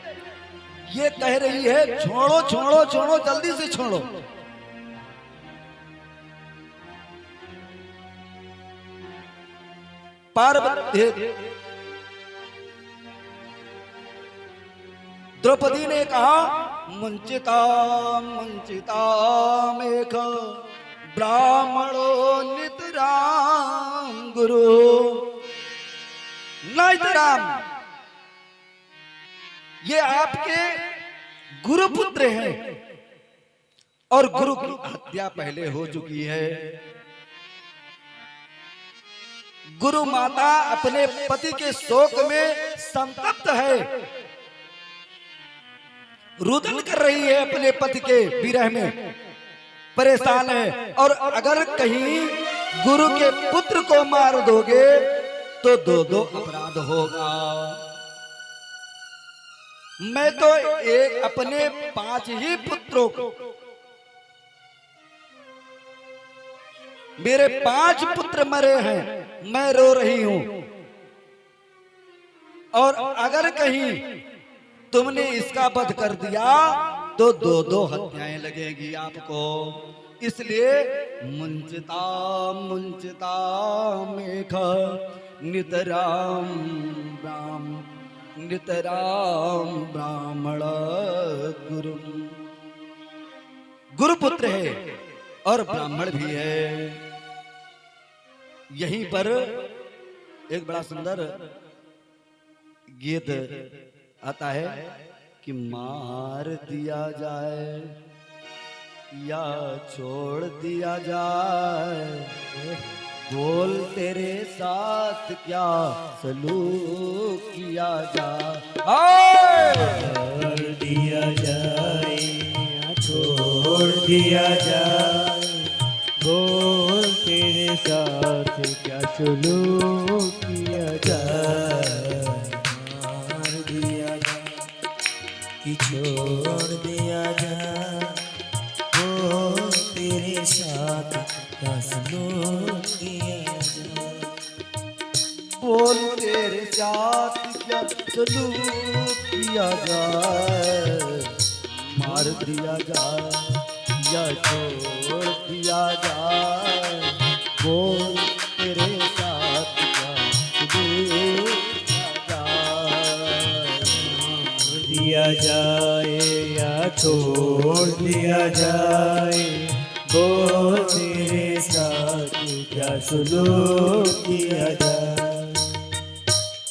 ये कह रही है छोड़ो छोड़ो छोड़ो, जल्दी से छोड़ो। पार्वती द्रौपदी ने कहा, मुंचिता मुंचिता मेघ ब्राह्मणो नितराम गुरु। नितराम, ये आपके गुरुपुत्र हैं और गुरु की हत्या पहले हो चुकी है। गुरु माता अपने पति के शोक में संतप्त है, रुदन कर रही है, अपने पति के विरह में परेशान है। और अगर कहीं गुरु के पुत्र को मार दोगे तो दो अपराध होगा। मैं तो एक अपने 5 ही पुत्रों को, मेरे 5 पुत्र मरे हैं, मैं रो रही हूं, और अगर कहीं तुमने इसका वध कर दिया तो 2 हत्याएं लगेगी आपको। इसलिए मुंचिता मुंचिता मेघ नितराम नितराम ब्राह्मण गुरु। गुरुपुत्र है और ब्राह्मण भी है। यहीं पर एक बड़ा सुंदर गीत आता है कि मार दिया जाए या छोड़ दिया जाए, बोल तेरे साथ क्या सलूक किया जाए। छोड़ दिया जाए या छोड़ दिया जाए, बोल तेरे साथ क्या सुलूक किया जाए। मार दिया जाए कि छोड़ दिया जाए, वो तेरे साथ क्या सलूक किया जाए। बोल तेरे साथ क्या सलूक किया जाए, मार दिया जाए या छोड़ दिया जाए। बोल तेरे साथ क्या सलूक किया जाए। दिया जाए या छोड़ दिया जाए, वो तेरे साथ क्या सुलूक किया जाए।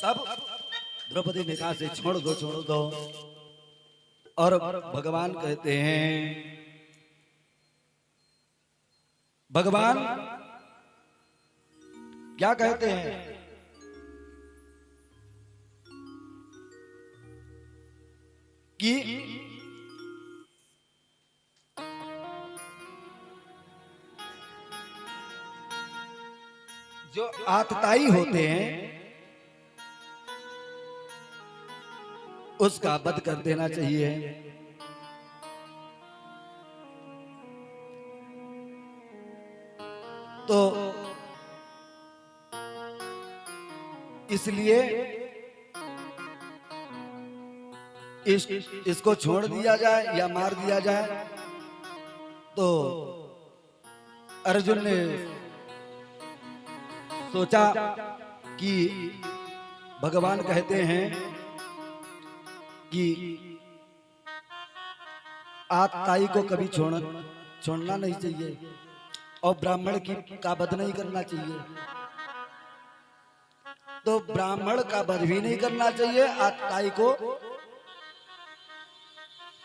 तब द्रौपदी ने कहा से छोड़ दो। और भगवान कहते हैं, भगवान क्या कहते हैं कि जो आतताई होते हैं उसका वध कर देना चाहिए। तो इसलिए इसको छोड़ दिया जाए या मार दिया जाए। तो अर्जुन ने सोचा कि भगवान कहते हैं कि आतताई को कभी छोड़ना नहीं चाहिए और ब्राह्मण का वध नहीं करना चाहिए। तो ब्राह्मण का वध भी नहीं करना चाहिए, आतताई को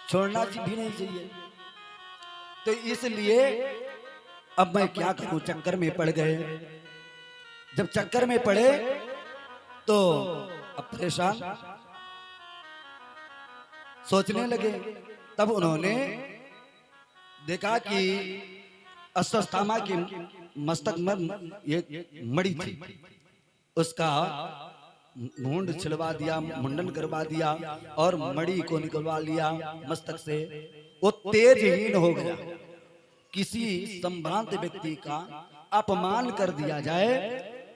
छोड़ना भी नहीं चाहिए। तो इसलिए अब मैं क्या करूं, चक्कर में पड़ गए। जब चक्कर में पड़े तो अब परेशान सोचने लगे। तब उन्होंने देखा कि अश्वत्थामा के मस्तक में एक मणि थी, उसका मुंड छिलवा दिया, मुंडन करवा दिया और मणि को निकलवा लिया मस्तक से। वो तेजहीन हो गया। किसी संभ्रांत व्यक्ति का अपमान कर दिया जाए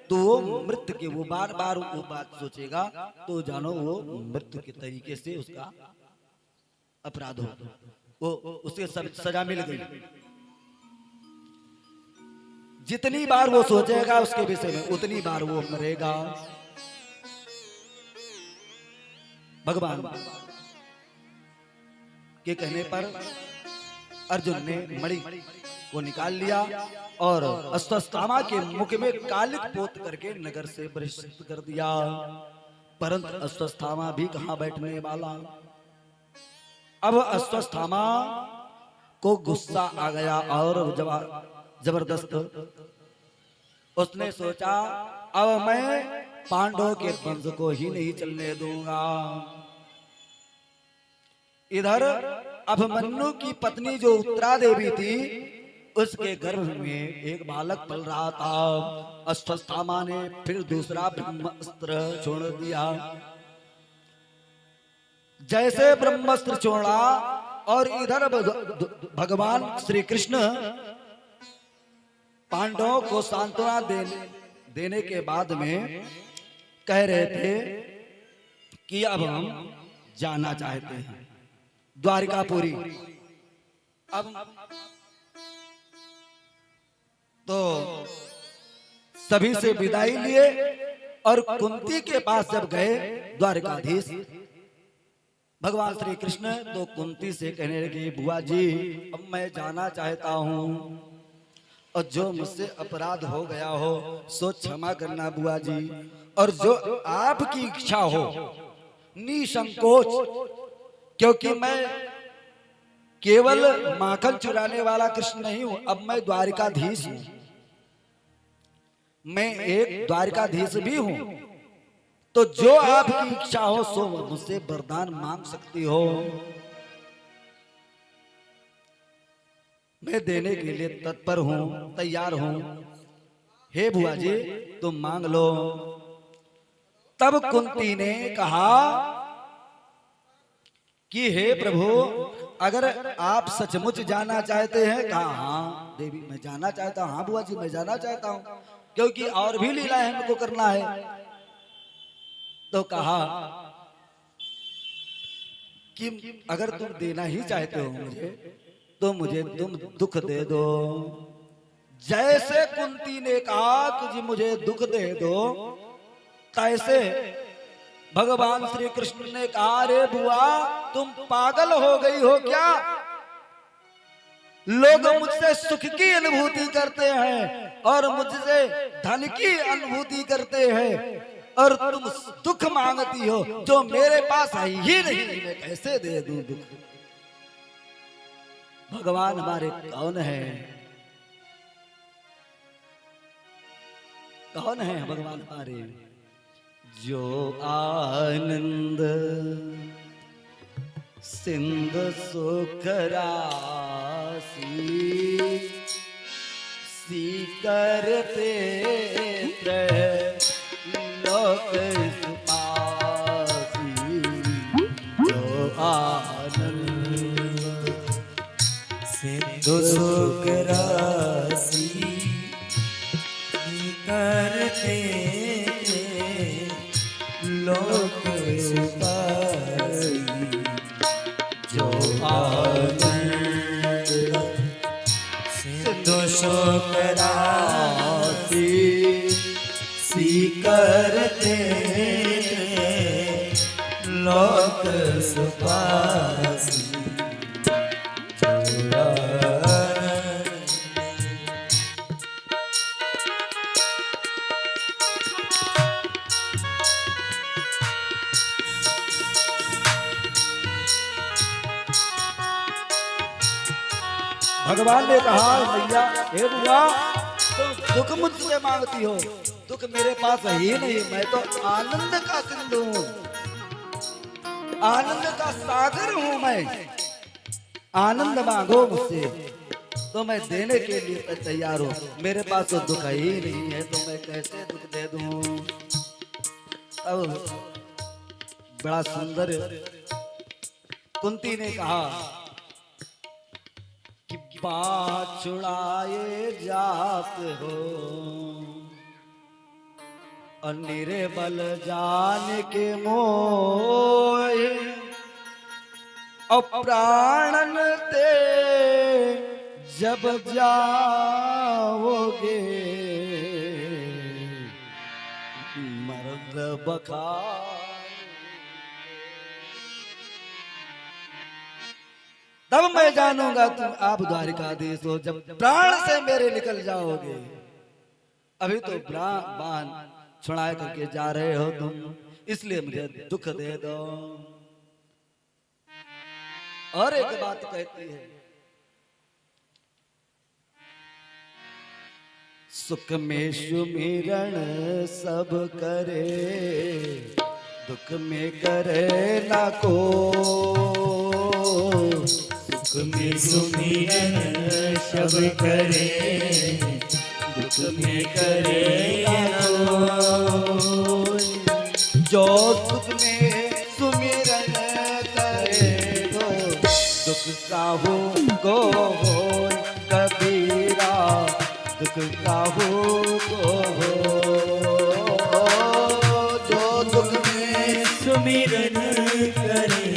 तो वो मृत्यु के, वो बार बार वो बात सोचेगा तो जानो वो मृत्यु के तरीके से उसका अपराध हो, वो उसे सजा मिल गई। जितनी बार वो सोचेगा उसके विषय में उतनी बार वो मरेगा। भगवान के कहने पर अर्जुन ने मणि को निकाल लिया और अश्वत्थामा के मुख में कालिक पोत करके नगर से बहिष्कृत कर दिया। परंतु अश्वत्थामा भी कहां बैठने वाला। अब अश्वत्थामा को गुस्सा आ गया और जबरदस्त उसने सोचा अब मैं पांडवों के वंश को ही नहीं चलने दूंगा। इधर अभिमन्यु की पत्नी जो उत्तरा देवी थी उसके गर्भ में एक बालक पल रहा था। अश्वत्थामा ने फिर दूसरा ब्रह्मास्त्र छोड़ दिया। जैसे ब्रह्मास्त्र छोड़ा और इधर भगवान श्री कृष्ण पांडवों को सांत्वना देने के बाद में कह रहे थे कि अब हम जाना चाहते हैं द्वारिकापुरी। अब तो सभी से विदाई लिए और कुंती के पास जब गए द्वारिकाधीश भगवान श्री कृष्ण, तो कुंती से कहने लगे बुआ जी अब मैं जाना चाहता हूं और जो मुझसे अपराध हो गया हो सो क्षमा करना बुआ जी, और जो आपकी इच्छा हो निसंकोच, क्योंकि मैं केवल माखन चुराने वाला कृष्ण नहीं हूं, अब मैं द्वारिकाधीश हूं, मैं एक द्वारिकाधीश भी हूं। तो जो आपकी इच्छा हो सो मुझसे वरदान मांग सकती हो, मैं देने के लिए तत्पर हूं, तैयार हूं। हे बुआ जी तुम मांग लो। तब कुंती ने कहा कि हे प्रभु अगर आप सचमुच जाना चाहते हैं, कहा हाँ देवी मैं जाना चाहता हूँ, हाँ बुआ जी मैं जाना चाहता हूँ, क्योंकि और भी लीला है हमको करना है। तो कहा कि अगर तुम देना ही चाहते हो मुझे तो मुझे तुम दुख दे दो। जैसे कुंती ने कहा कि जी मुझे दुख दे दो, तैसे भगवान श्री कृष्ण ने कहा रे बुआ तुम पागल हो गई हो क्या? लोग मुझसे सुख की अनुभूति करते हैं और मुझसे धन की अनुभूति करते हैं, और तुम दुख मांगती हो जो मेरे पास है ही नहीं, मैं कैसे दे दूं दुख? भगवान हमारे कौन है? कौन है भगवान हमारे? जो आनंद सिंधु सुख राशि करते लोक सुपासी। जो आनंद सिंधु सुख राशि करते लोक सुपासी। जो आनंद सिंधु सुख राशि करते लोक सुपासी। भगवान ने कहा मैया हे बुआ तुम दुख मुझसे मांगती हो, दुख मेरे पास है ही नहीं, मैं तो आनंद का सिंधु हूं, आनंद का सागर हूं मैं। आनंद मांगो मुझसे तो मैं देने के लिए तैयार हूं, मेरे पास तो दुख ही नहीं है तो मैं कैसे दुख दे दूं? अब बड़ा सुंदर कुंती ने कहा कि बाछुड़ाए जात हो और निर्बल जान के मोहे, और प्राणन ते जब जाओगे मर्द बखार। तब मैं जानूंगा तुम आप द्वारिकाधीश हो जब प्राण से मेरे निकल जाओगे। अभी तो बाण छुड़ा करके जा रहे हो तुम, इसलिए मुझे दुख दे दो। और एक बात कहती है सुख में सुमिरन सब करे, दुख में करे ना को। सुख में सुमिरन सब करे, दुख में करे ना कोई। जो सुख में सुमिरन करे गो, दुख काहू को हो कबीरा, दुख काहू को हो। जो दुख में सुमिरन करे,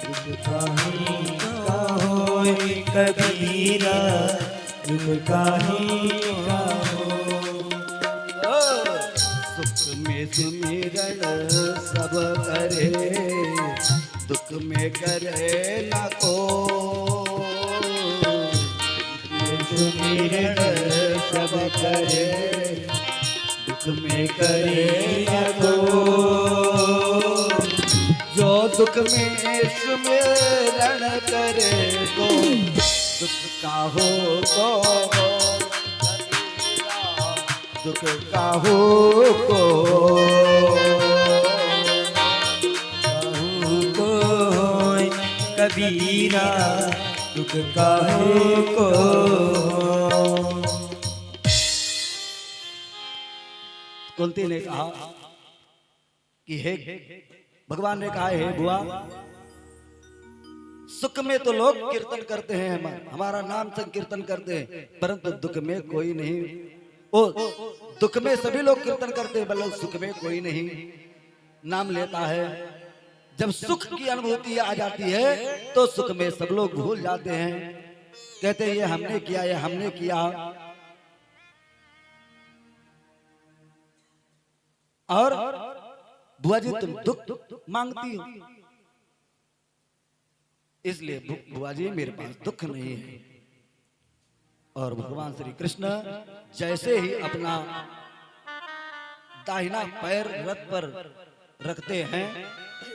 दुख काहे का होय कबीरा, दुख काहे का हो। सुख में सुमिरन सब करे, दुख में करे ना को। सुमिरन सब करे, दुख में करे ना को। जो दुख में सुमिरन करे को, दुख काहो को दुख काहो को। कबीरा दुख काहे को। कुंती ने कहा कि हे भगवान ने कहा, हे बुआ, सुख में तो लोग कीर्तन करते हैं, हमारा नाम संकीर्तन करते हैं, परंतु दुख में कोई नहीं। ओ दुख में सभी लोग कीर्तन करते हैं, बल्कि सुख में कोई नहीं नाम लेता है। जब सुख की अनुभूति आ जाती है तो सुख में सब लोग भूल जाते हैं, कहते हैं ये हमने किया, ये हमने किया। और बुआ जी तुम दुख मांगती हो, इसलिए बुआ जी मेरे पास दुख नहीं है। और भगवान श्री कृष्ण जैसे ही अपना दाहिना पैर रथ पर रखते हैं,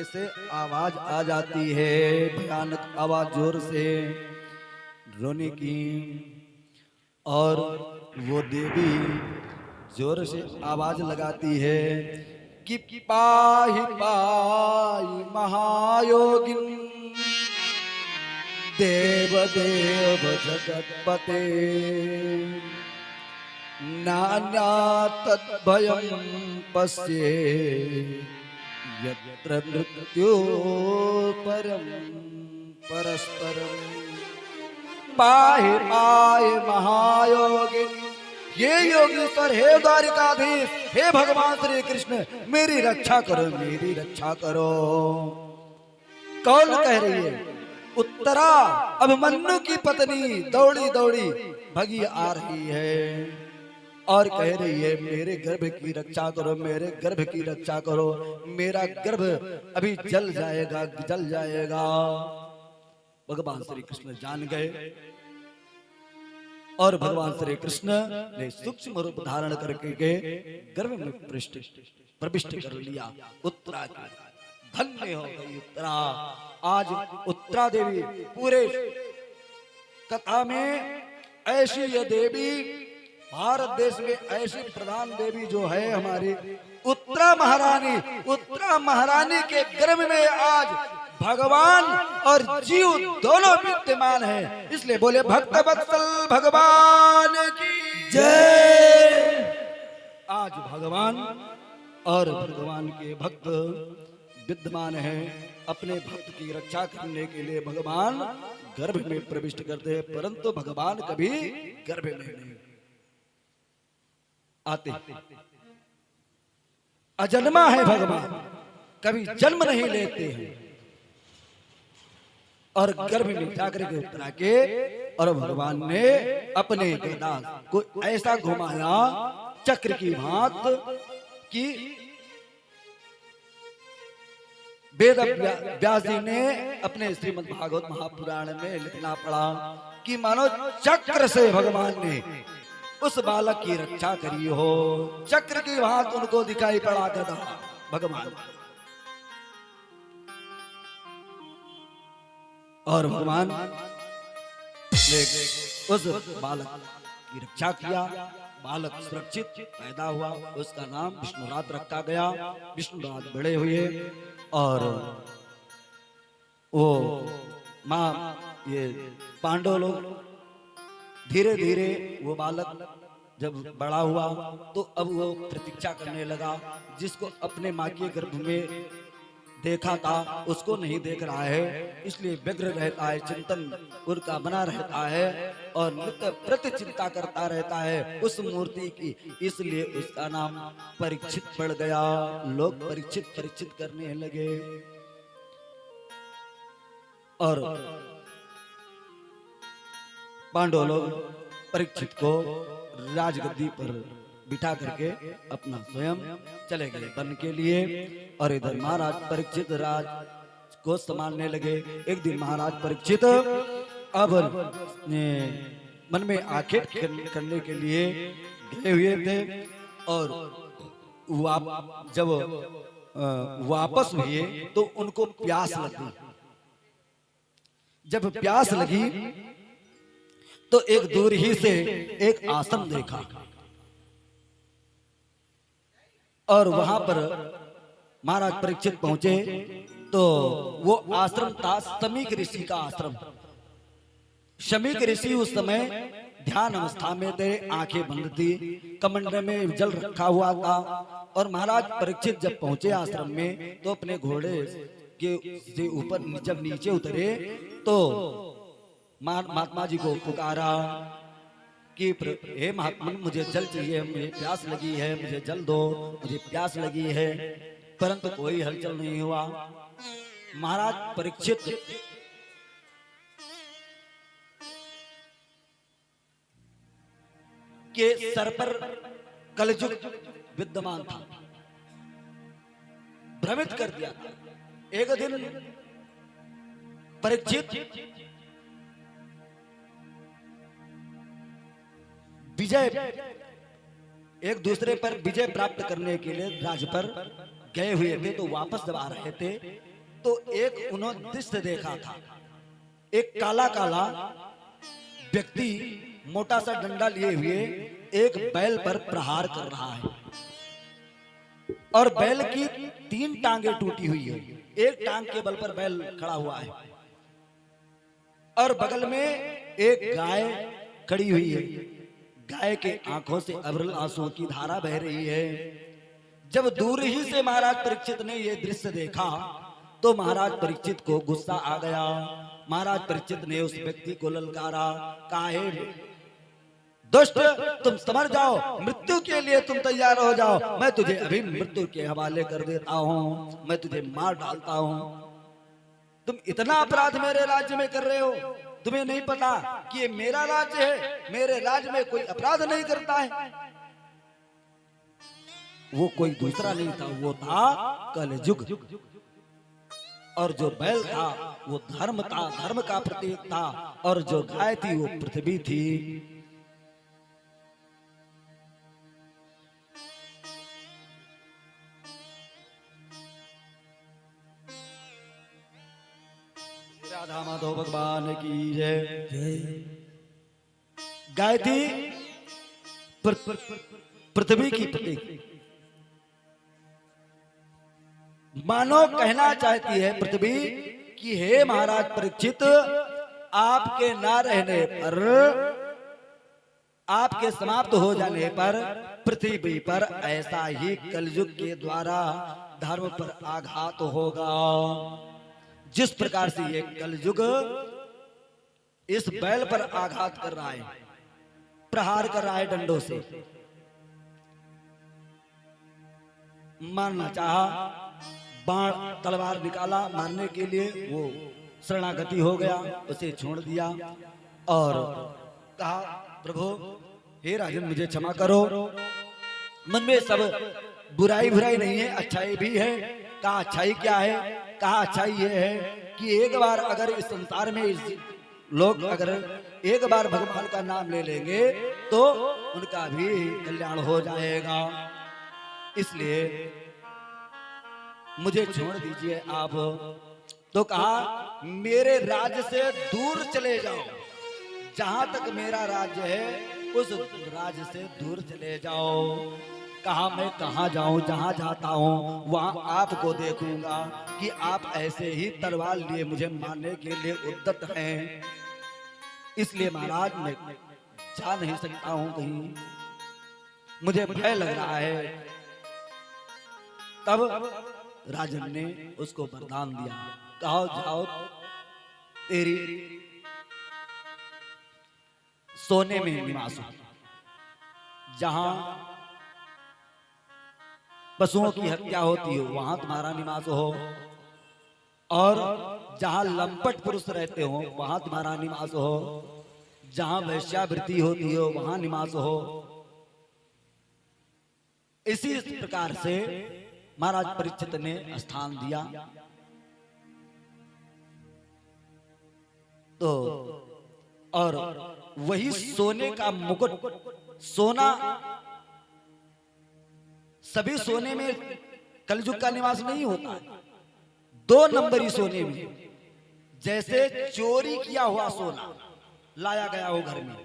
ऐसे आवाज आ जाती है, भयानक आवाज, जोर से रोने की। और वो देवी जोर से आवाज लगाती है कि पाहि पाहि महायोगिन देव देव जगतपते नान्या तद्भयं पश्ये यत्र मृत्यु परम परस्परम। पाहि पाहि महायोगिन, ये योगीश्वर, हे द्वारिकाधीश, हे भगवान श्री कृष्ण, मेरी रक्षा करो, मेरी रक्षा करो। कौन कह रही है? उत्तरा, अभिमन्यु की पत्नी दौड़ी दौड़ी भगी आ रही है और कह रही है मेरे गर्भ की रक्षा करो, मेरे गर्भ की रक्षा करो, मेरा गर्भ अभी जल जाएगा, जल जाएगा। भगवान श्री कृष्ण जान गए और भगवान श्री कृष्ण ने सूक्ष्म रूप धारण करके के गर्भ में प्रविष्ट कर लिया। उत्तरा की धन्य हो गई उत्तरा। आज उत्तरा देवी पूरे कथा में ऐसी ये देवी, भारत देश में ऐसी प्रधान देवी जो है हमारी उत्तरा महारानी। उत्तरा महारानी के गर्भ में आज भगवान और जीव दोनों विद्यमान हैं, इसलिए बोले भक्त वत्सल भगवान की जय। आज भगवान और भगवान के भक्त विद्यमान हैं। अपने भक्त की रक्षा करने के लिए भगवान गर्भ में प्रविष्ट करते हैं, परंतु भगवान कभी गर्भ में नहीं आते। अजन्मा है भगवान, कभी जन्म नहीं लेते हैं। और गर्भ में जाकर के उतरा के और भगवान ने अपने गदा को ऐसा घुमाया चक्र की भांत कि वेद व्यास जी ने अपने श्रीमद् भागवत महापुराण में लिखना पड़ा कि मानो चक्र से भगवान ने उस बालक की रक्षा करी हो। चक्र की भांत उनको दिखाई पड़ा गदा भगवान। और भगवान ने उस बालक की रक्षा किया। बालक सुरक्षित पैदा हुआ, उसका नाम विष्णुरात रखा गया। विष्णुरात बड़े हुए और वो माँ ये पांडव लोग धीरे धीरे वो बालक जब बड़ा हुआ तो अब वो प्रतीक्षा करने लगा। जिसको अपने माँ के गर्भ में देखा था उसको नहीं देख रहा है, इसलिए व्यग्र रहता है, चिंतन उनका बना रहता है और नित्य प्रति चिंता करता रहता है उस मूर्ति की। इसलिए उसका नाम परीक्षित पड़ गया। लोग परीक्षित परीक्षित करने लगे और पांडव लोग परीक्षित को राजगद्दी पर बिठा करके अपना स्वयं चले गए वन के लिए। और इधर महाराज परीक्षित राज को संभालने लगे। एक दिन महाराज परीक्षित अब मन में आखेट करने के लिए गए हुए थे और जब वापस हुए तो उनको प्यास लगी। जब प्यास लगी तो एक दूर ही से एक आश्रम देखा और वहां पर महाराज परीक्षित पहुंचे तो वो आश्रम था शमीक ऋषि का आश्रम। शमीक ऋषि उस समय ध्यान अवस्था में थे, आंखें बंद थी, कमंडल में जल रखा हुआ था। और महाराज परीक्षित जब पहुंचे आश्रम में तो अपने घोड़े के से ऊपर जब नीचे उतरे तो महात्मा जी को पुकारा कि हे महात्मा, मुझे जल चाहिए, मुझे प्यास लगी है, मुझे जल दो, मुझे प्यास लगी है। परंतु कोई हलचल नहीं हुआ। महाराज परीक्षित के सर पर कलयुग विद्यमान था, भ्रमित कर दिया था। एक दिन परीक्षित विजय एक दूसरे पर विजय प्राप्त करने के लिए राज पर गए हुए थे। तो वापस जब आ रहे थे तो एक उन्होंने दृश्य देखा था। एक काला काला व्यक्ति मोटा सा डंडा लिए हुए एक बैल पर प्रहार कर रहा है और बैल की 3 टांगे टूटी हुई है। एक टांग के बल पर बैल खड़ा हुआ है और बगल में एक गाय खड़ी हुई है। गाय के आंखों से अविरल आंसुओं की धारा बह रही है। जब दूर ही से महाराज परीक्षित ने यह दृश्य देखा तो महाराज परीक्षित को गुस्सा आ गया। महाराज परीक्षित ने उस व्यक्ति को ललकारा, काहे दुष्ट, तुम समझ जाओ, मृत्यु के लिए तुम तैयार हो जाओ, मैं तुझे अभी मृत्यु के हवाले कर देता हूं, मैं तुझे मार डालता हूं। तुम इतना अपराध मेरे राज्य में कर रहे हो, तुम्हें नहीं पता कि ये मेरा राज्य है, मेरे राज्य में कोई अपराध नहीं करता है। वो कोई दूसरा नहीं था, वो था कलयुग। और जो बैल था वो धर्म था, धर्म का प्रतीक था। और जो गाय थी वो पृथ्वी थी। राधा माधव भगवान की जय। गाय थी पृथ्वी की प्रतीक। मानो कहना चाहती है पृथ्वी कि हे महाराज परीक्षित, आपके ना रहने पर, आपके समाप्त हो जाने पर पृथ्वी पर ऐसा ही कलयुग के द्वारा धर्म पर आघात होगा। जिस प्रकार से ये कलयुग इस बैल पर आघात कर रहा है, प्रहार कर रहा है डंडों से। मारना चाहा, बाण तलवार निकाला मारने के लिए, वो शरणागति हो गया, उसे छोड़ दिया और कहा प्रभु हे राजन मुझे क्षमा करो, मन में सब बुराई बुराई नहीं है, अच्छाई भी है। कहा अच्छाई क्या है? कहा अच्छाई ये है कि एक बार अगर इस संसार में लोग अगर एक बार भगवान का नाम ले लेंगे तो उनका भी कल्याण हो जाएगा। इसलिए मुझे छोड़ दीजिए आप। तो कहा मेरे राज्य से दूर चले जाओ, जहां तक मेरा राज्य है उस राज्य से दूर चले जाओ। कहा मैं कहां जाऊं? जहां जाता हूं वहां आपको देखूंगा कि आप ऐसे ही तलवार लिए मुझे मारने के लिए उद्यत हैं। इसलिए महाराज मैं जा नहीं सकता हूं कहीं, मुझे भय लग रहा है। तब राजन ने उसको वरदान दिया, कहो जाओ, तेरी सोने में निवास हो, जहां पशुओं की हत्या होती हो वहां तुम्हारा निवास हो, और जहां लंपट पुरुष रहते हो वहां तुम्हारा निवास हो, जहां वैश्यावृत्ति होती हो वहां निवास हो। इसी प्रकार से महाराज परीक्षित ने स्थान दिया। तो और वही सोने का मुकुट, सोना, सभी सोने में कलयुग का निवास नहीं होता, 2 नंबरी सोने में। जैसे चोरी किया हुआ सोना लाया गया हो घर में,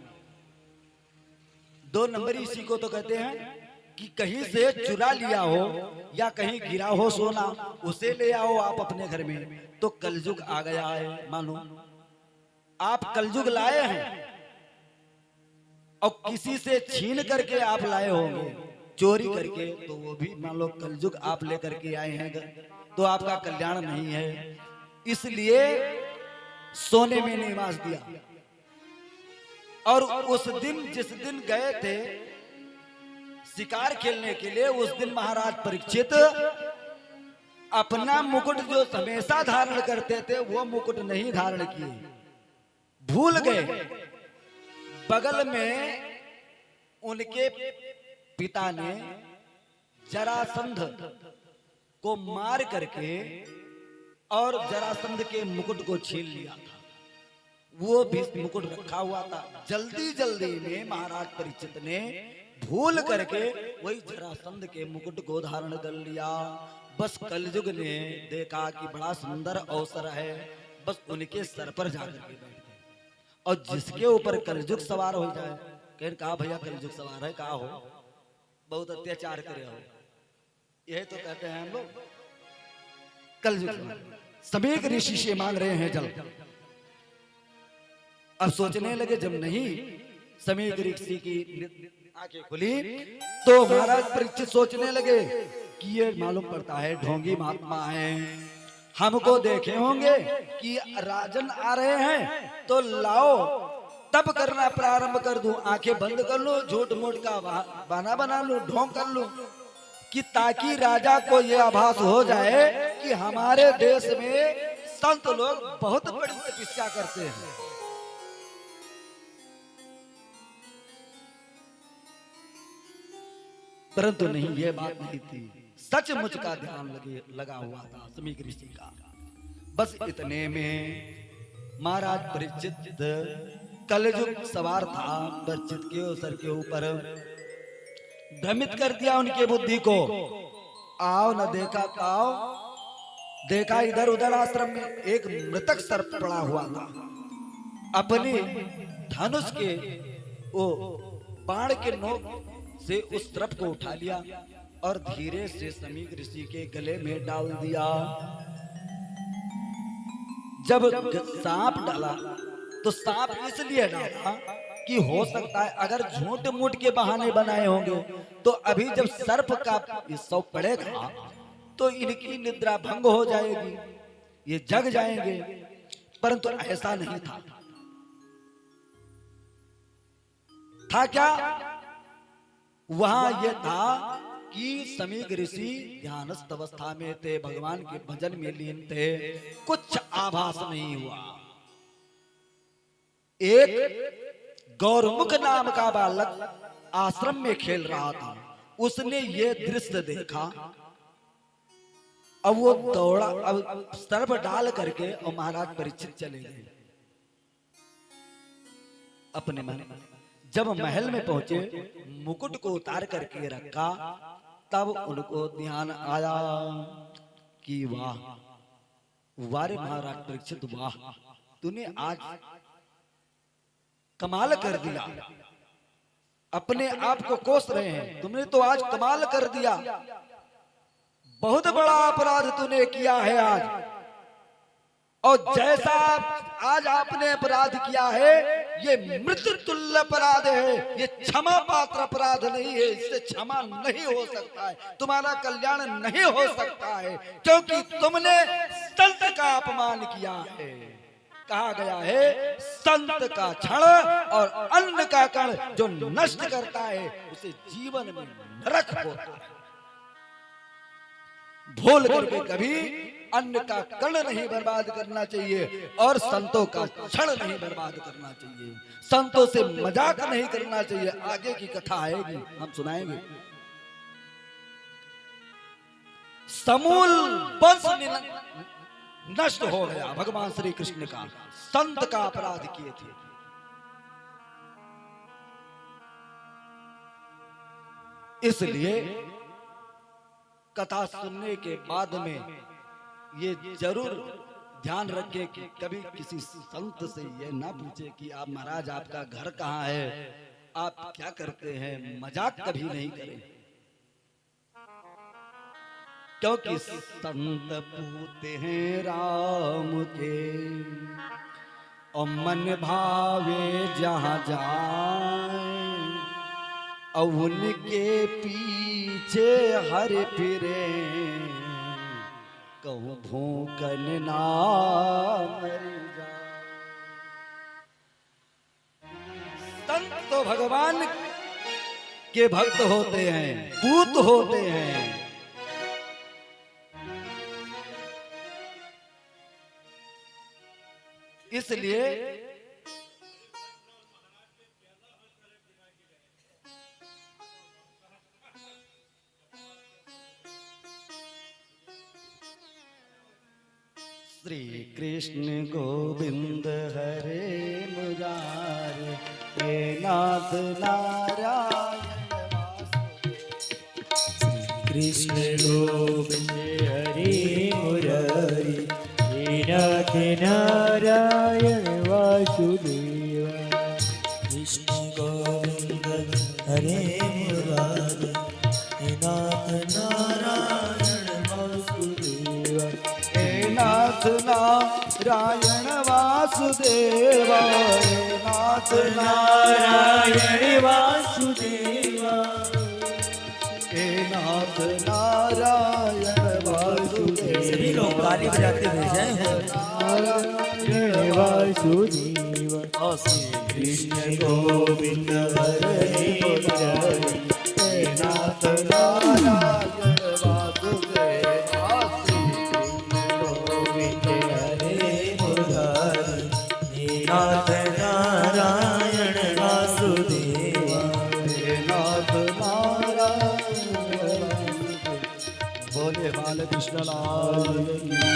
2 नंबरी इसी को तो कहते हैं कि कहीं से चुरा लिया हो या कहीं गिरा हो सोना, उसे ले आओ आप अपने घर में, तो कलयुग आ गया है। मानो आप कलयुग लाए हैं, और किसी से छीन करके आप लाए होंगे, चोरी करके, तो वो भी मान लो कलयुग आप लेकर के आए हैं तो आपका कल्याण नहीं है। इसलिए सोने में निवास दिया। और उस दिन जिस दिन गए थे शिकार खेलने के लिए, उस दिन महाराज परीक्षित अपना मुकुट जो हमेशा धारण करते थे वो मुकुट नहीं धारण किए, भूल गए। बगल में उनके पिता ने जरासंध को मार करके और जरासंध के मुकुट को छीन लिया था। वो भी मुकुट रखा हुआ था। जल्दी जल्दी में महाराज परीक्षित ने भूल करके वही जरासंध के मुकुट को धारण कर लिया। बस कलयुग ने देखा कि बड़ा सुंदर अवसर है, बस उनके सर पर जाकर के बैठ गए। और जिसके ऊपर कलयुग सवार हो जाए, कहने कहा भैया कलयुग सवार है, कहा हो बहुत अत्याचार करे हो, यही तो कहते हैं हम लोग कलयुग। समीक ऋषि से मांग रहे हैं जल। अब सोचने लगे, जब नहीं समीक ऋषि की आंखें खुली तो महाराज परीक्षित सोचने लगे कि ये मालूम पड़ता है ढोंगी महात्मा है, हमको देखे होंगे कि राजन आ रहे हैं तो लाओ तब करना प्रारंभ कर दूं, आंखें बंद कर लो, झूठ मूठ का बहाना बना लो, ढोंग कर लो, कि ताकि राजा को यह आभास हो जाए कि हमारे देश में संत लोग बहुत बड़ी तपस्या करते हैं। परंतु नहीं, यह बात नहीं थी। सचमुच का ध्यान लगा हुआ था समीक ऋषि का। बस इतने में महाराज परीक्षित, कलयुग सवार था, परीक्षित के सर के ऊपर भ्रमित कर दिया उनकी बुद्धि को। आओ न देखा ताओ, देखा इधर उधर आश्रम में एक मृतक सर्प पड़ा हुआ था। अपने धनुष के वो बाण के नोक से उस सर्प को उठा लिया और धीरे से समीक ऋषि के गले में डाल दिया। जब सांप डाला तो सांप इसलिए डाला कि हो सकता है अगर झूठ मूठ के बहाने बनाए होंगे तो अभी जब सर्प का सौ पड़ेगा तो इनकी निद्रा भंग हो जाएगी, ये जग जाएंगे। परंतु ऐसा नहीं था। था क्या? वहां यह था कि समीक ऋषि ध्यानस्थ अवस्था में थे, भगवान के भजन में लीन थे, कुछ आभास नहीं हुआ। एक गौरमुख नाम का बालक आश्रम में खेल रहा था, उसने ये दृश्य देखा। अब वो दौड़ा, अब सर्प डाल करके और महाराज परीक्षित चले गए अपने मन। जब महल में पहुंचे, मुकुट को उतार करके रखा, तब उनको ध्यान आया कि वाह वारे महाराज परीक्षित, वाह तूने आज कमाल कर दिया। अपने आप को कोस रहे हैं, तुमने तो आज कमाल कर दिया, बहुत बड़ा अपराध तूने किया है आज। और जैसा आज आपने अपराध किया है, ये मृत्यु तुल्य अपराध है, ये क्षमा पात्र अपराध नहीं है, इससे क्षमा नहीं हो सकता है, तुम्हारा कल्याण नहीं हो सकता है, क्योंकि तुमने संत का अपमान किया है। कहा गया है संत का क्षण और अन्न का कण जो नष्ट करता है उसे जीवन में नरक होता है। भूल करके कभी अन्न का कण नहीं बर्बाद करना चाहिए और संतों का क्षण नहीं बर्बाद करना चाहिए, संतों से मजाक नहीं करना चाहिए। आगे की कथा आएगी, हम सुनाएंगे। समूल वंश नष्ट हो गया भगवान श्री कृष्ण का, संत का अपराध किए थे। इसलिए कथा सुनने के बाद में ये जरूर ध्यान रखें कि कभी किसी संत से ये ना पूछे कि आप महाराज आपका घर कहाँ है, आप क्या करते हैं, मजाक कभी नहीं करें, क्योंकि संत पूते हैं राम के और मन भावे जहाँ जाए, और उनके पीछे हर फिरे कहूँ भूखन ना मर जा। संत तो भगवान के भक्त होते हैं, पूत होते हैं। इसलिए श्री कृष्ण गोविंद हरे मुरारे, हे नाथ नारायण कृष्ण गोविंद हरे मुरारी, हे नाथ नारायण वासुदेव। कृष्ण गोविंद हरे मुरारी, हे नाथ नारायण वासुदेव। हे नाथ नारायण वासुदेव, हे नाथ नारायण वासुदेव, हे नाथ नारायण वासुदेव। सभी लोग ताली बजाते हुए जय हो। नारायण वासुदेव। कृष्ण गोविंद हरे मुरारी, हे नाथ नारायण वासुदेव। गोविंद हरे मुरारी, हे नाथ नारायण वासुदेव। हे नाथ नारायण वासुदेव। बोले बाल कृष्ण लाल की।